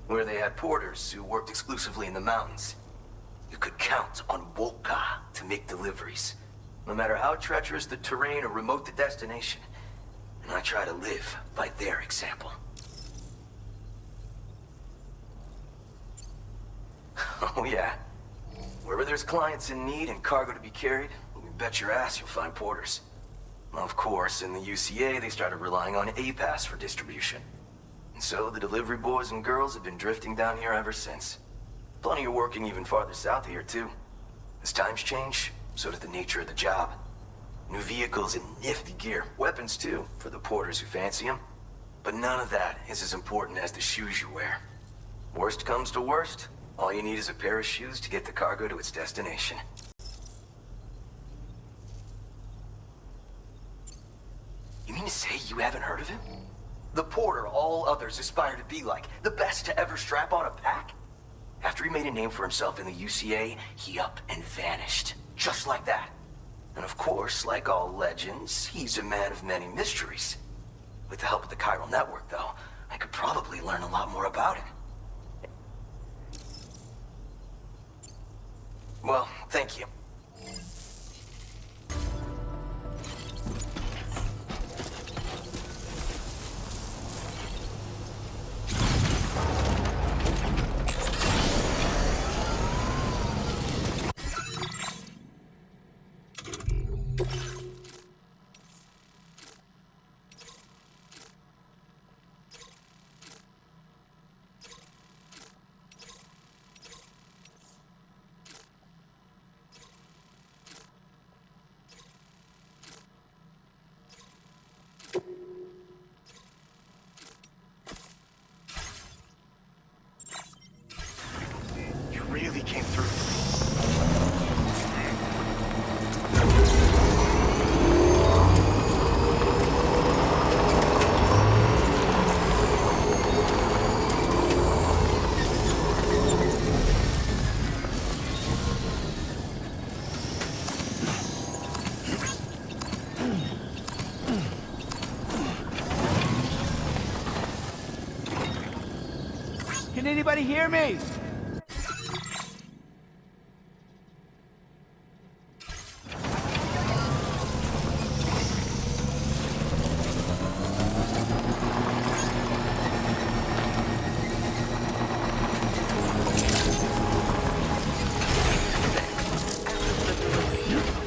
where they had porters who worked exclusively in the mountains. You could count on Bokka to make deliveries, no matter how treacherous the terrain or remote the destination. And I try to live by their example. Oh yeah. Wherever there's clients in need and cargo to be carried, you bet your ass you'll find porters. Of course, in the UCA, they started relying on A-Pass for distribution. And so the delivery boys and girls have been drifting down here ever since. Plenty are working even farther south here, too. As times change, so does the nature of the job. New vehicles and nifty gear. Weapons, too, for the porters who fancy them. But none of that is as important as the shoes you wear. Worst comes to worst, all you need is a pair of shoes to get the cargo to its destination. You mean to say you haven't heard of him? The porter all others aspire to be like, the best to ever strap on a pack? After he made a name for himself in the UCA, he up and vanished. Just like that. And of course, like all legends, he's a man of many mysteries. With the help of the chiral network, though, I could probably learn a lot more about him. Well, thank you. Can anybody hear me?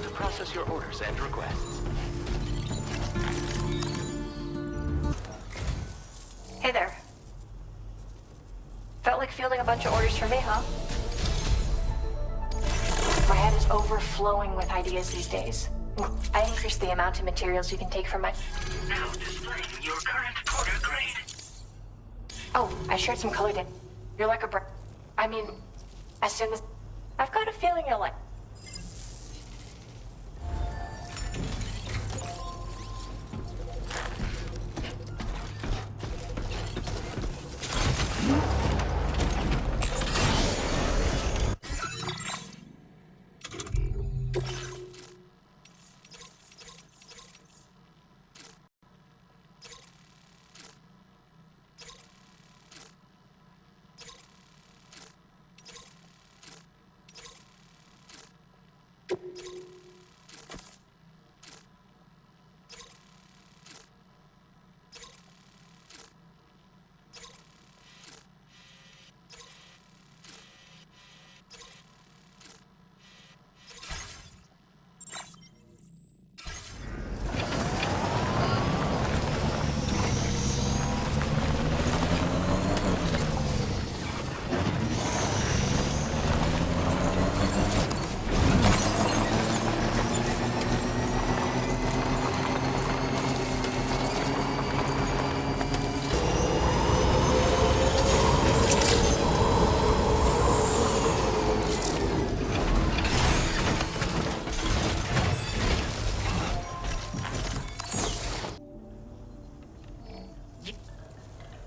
To process your orders and requests. Hey there. Felt like fielding a bunch of orders for me, huh? My head is overflowing with ideas these days. I increased the amount of materials you can take from my... Now displaying your current porter grade. Oh, I shared some color data. You're like a I mean, as soon as... I've got a feeling you'll like...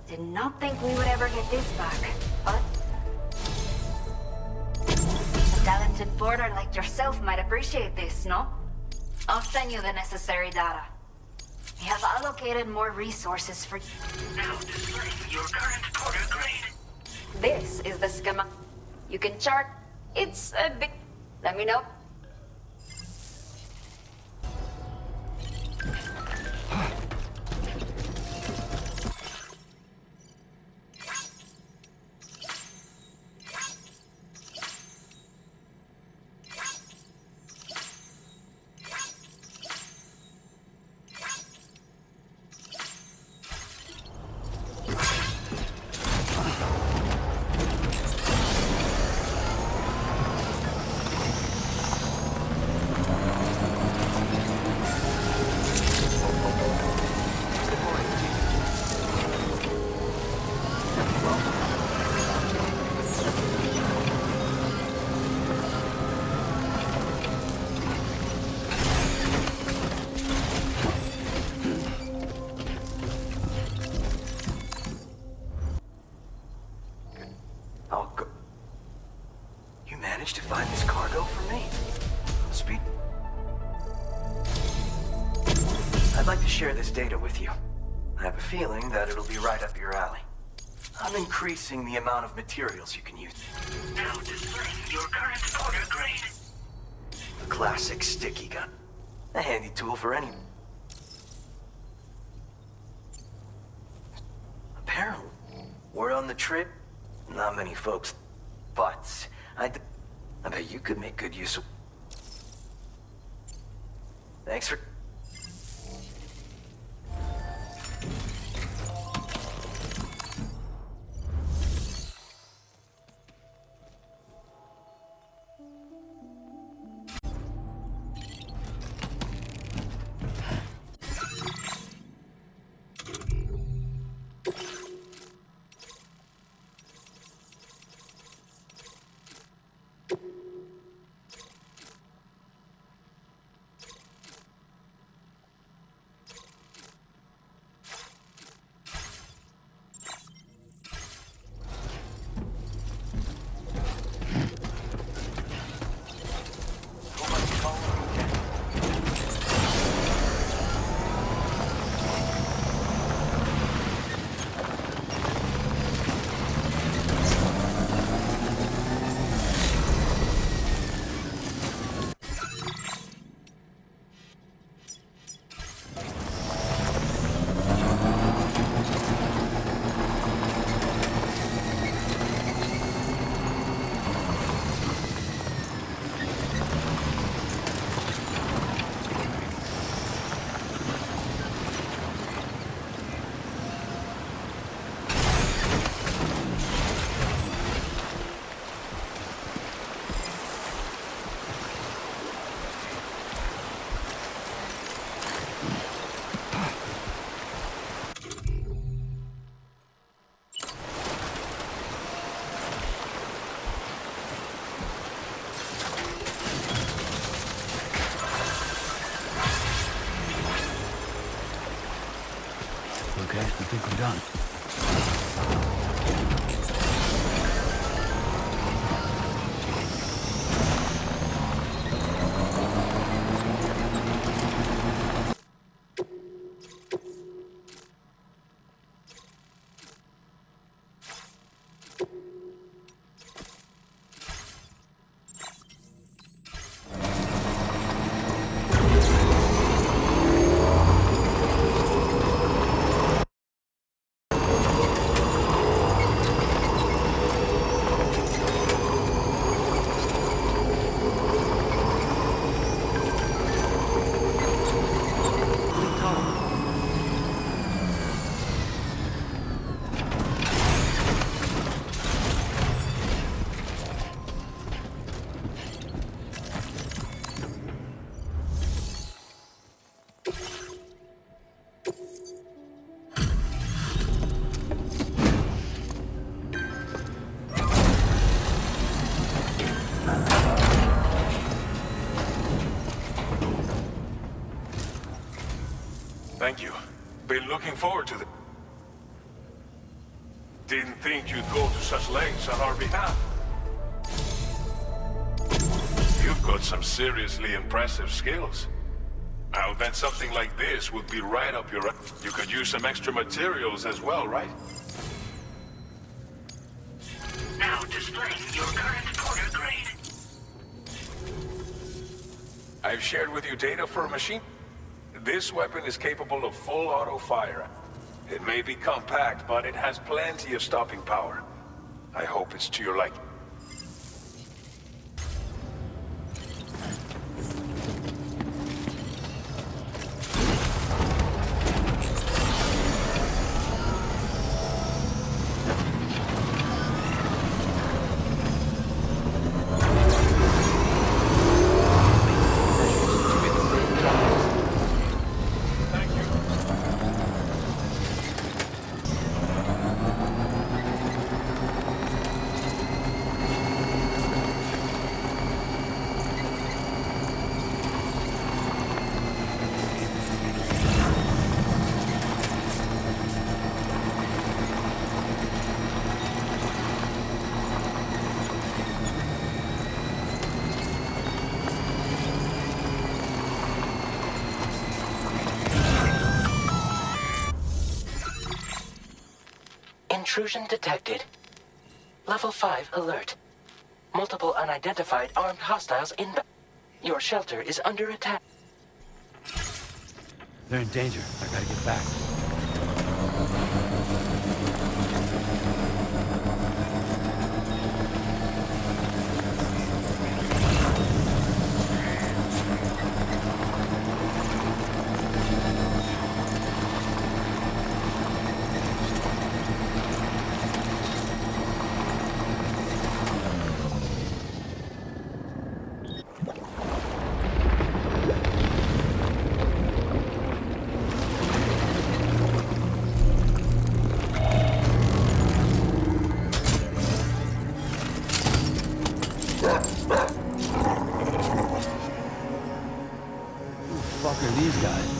Did not think we would ever get this back, but... a talented porter like yourself might appreciate this, no? I'll send you the necessary data. We have allocated more resources for... Now displaying your current porter grade. This is the schema. You can chart. It's a bit... Let me know. managed to find this cargo for me. Speed. I'd like to share this data with you. I have a feeling that it'll be right up your alley. I'm increasing the amount of materials you can use. Now displaying your current porter grade. A classic sticky gun. A handy tool for anyone. Apparently, word on the trip, not many folks. But I bet you could make good use of. Thanks for. Okay, I think we're done. Thank you. Been looking forward to it. Didn't think you'd go to such lengths on our behalf. You've got some seriously impressive skills. I'll bet something like this would be right up your... You could use some extra materials as well, right? Now displaying your current porter grade. I've shared with you data for a machine. This weapon is capable of full auto fire. It may be compact, but it has plenty of stopping power. I hope it's to your liking. Intrusion detected. Level 5 alert. Multiple unidentified armed hostiles inbound. Your shelter is under attack. They're in danger. I gotta get back. These guys.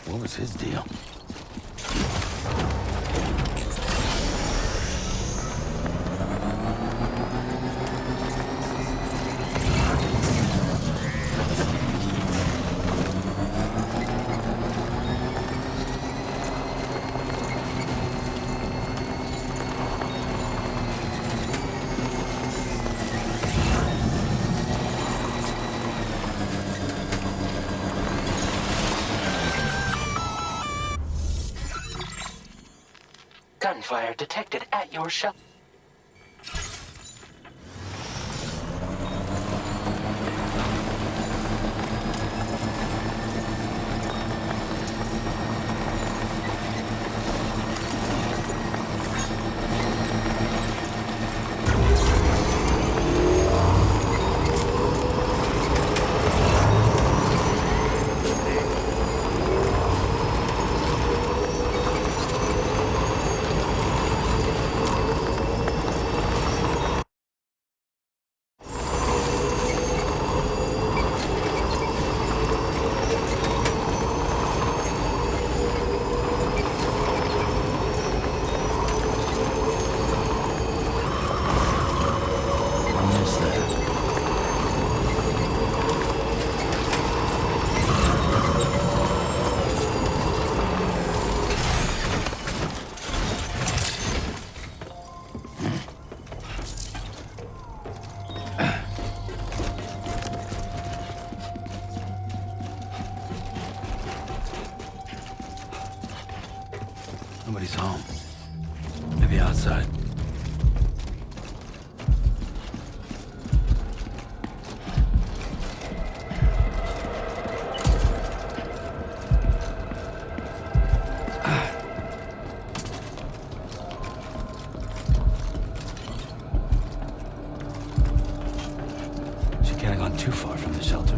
What was his deal? Gunfire detected at your shelter. Nobody's home. Maybe outside. She can't have gone too far from the shelter.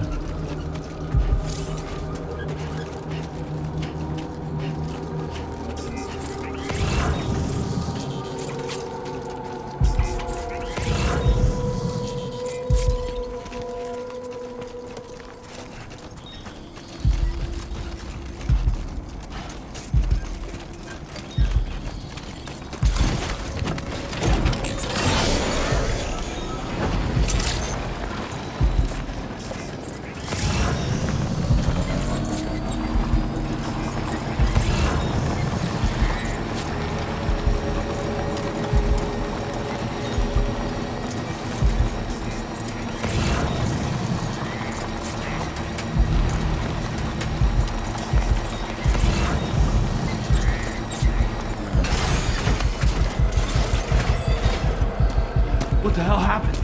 What the hell happened?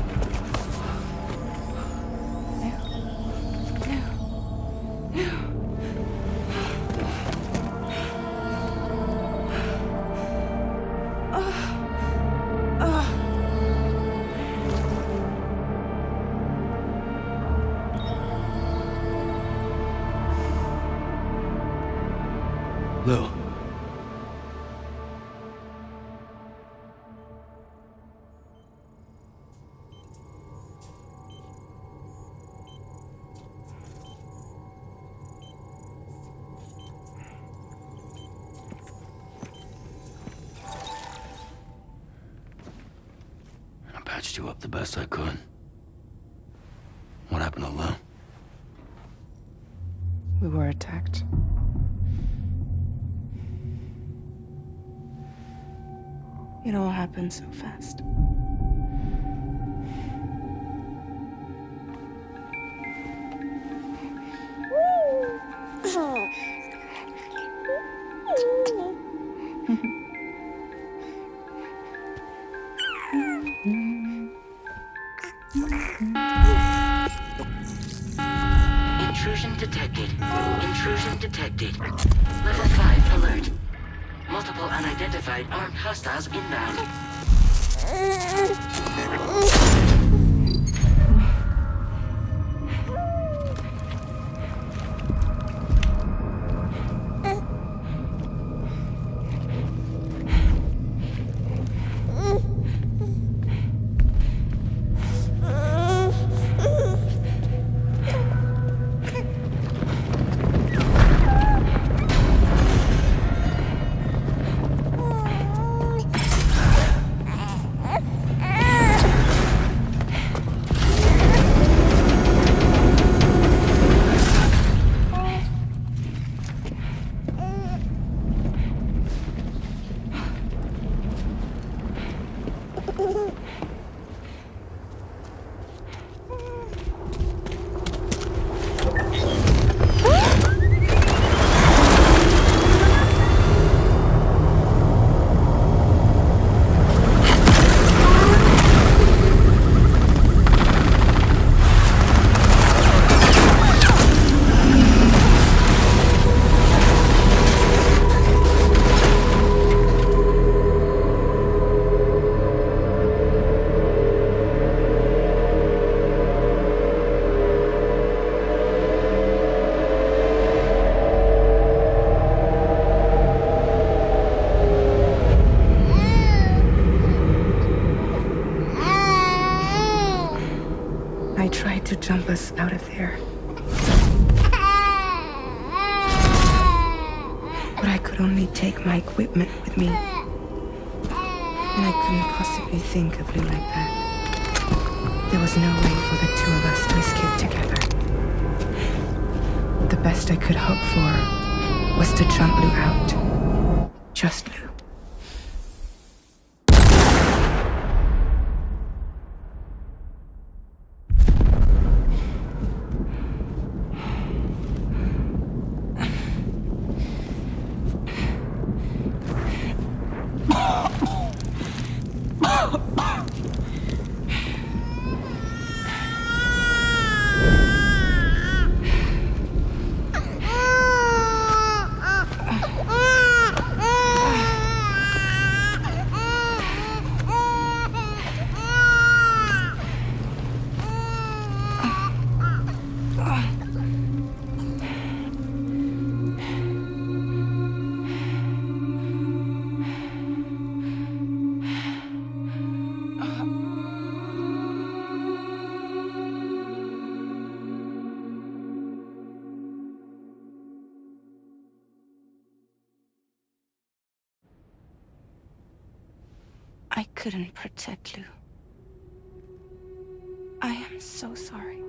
Lou. I patched you up the best I could. What happened to Lou? We were attacked. It all happened so fast. Intrusion detected. Intrusion detected. Level 5 alert. Multiple unidentified armed hostiles inbound. I tried to jump us out of there. But I could only take my equipment with me. And I couldn't possibly think of Lou like that. There was no way for the two of us to escape together. The best I could hope for was to jump Lou out. Just Lou. I couldn't protect Lou. I am so sorry.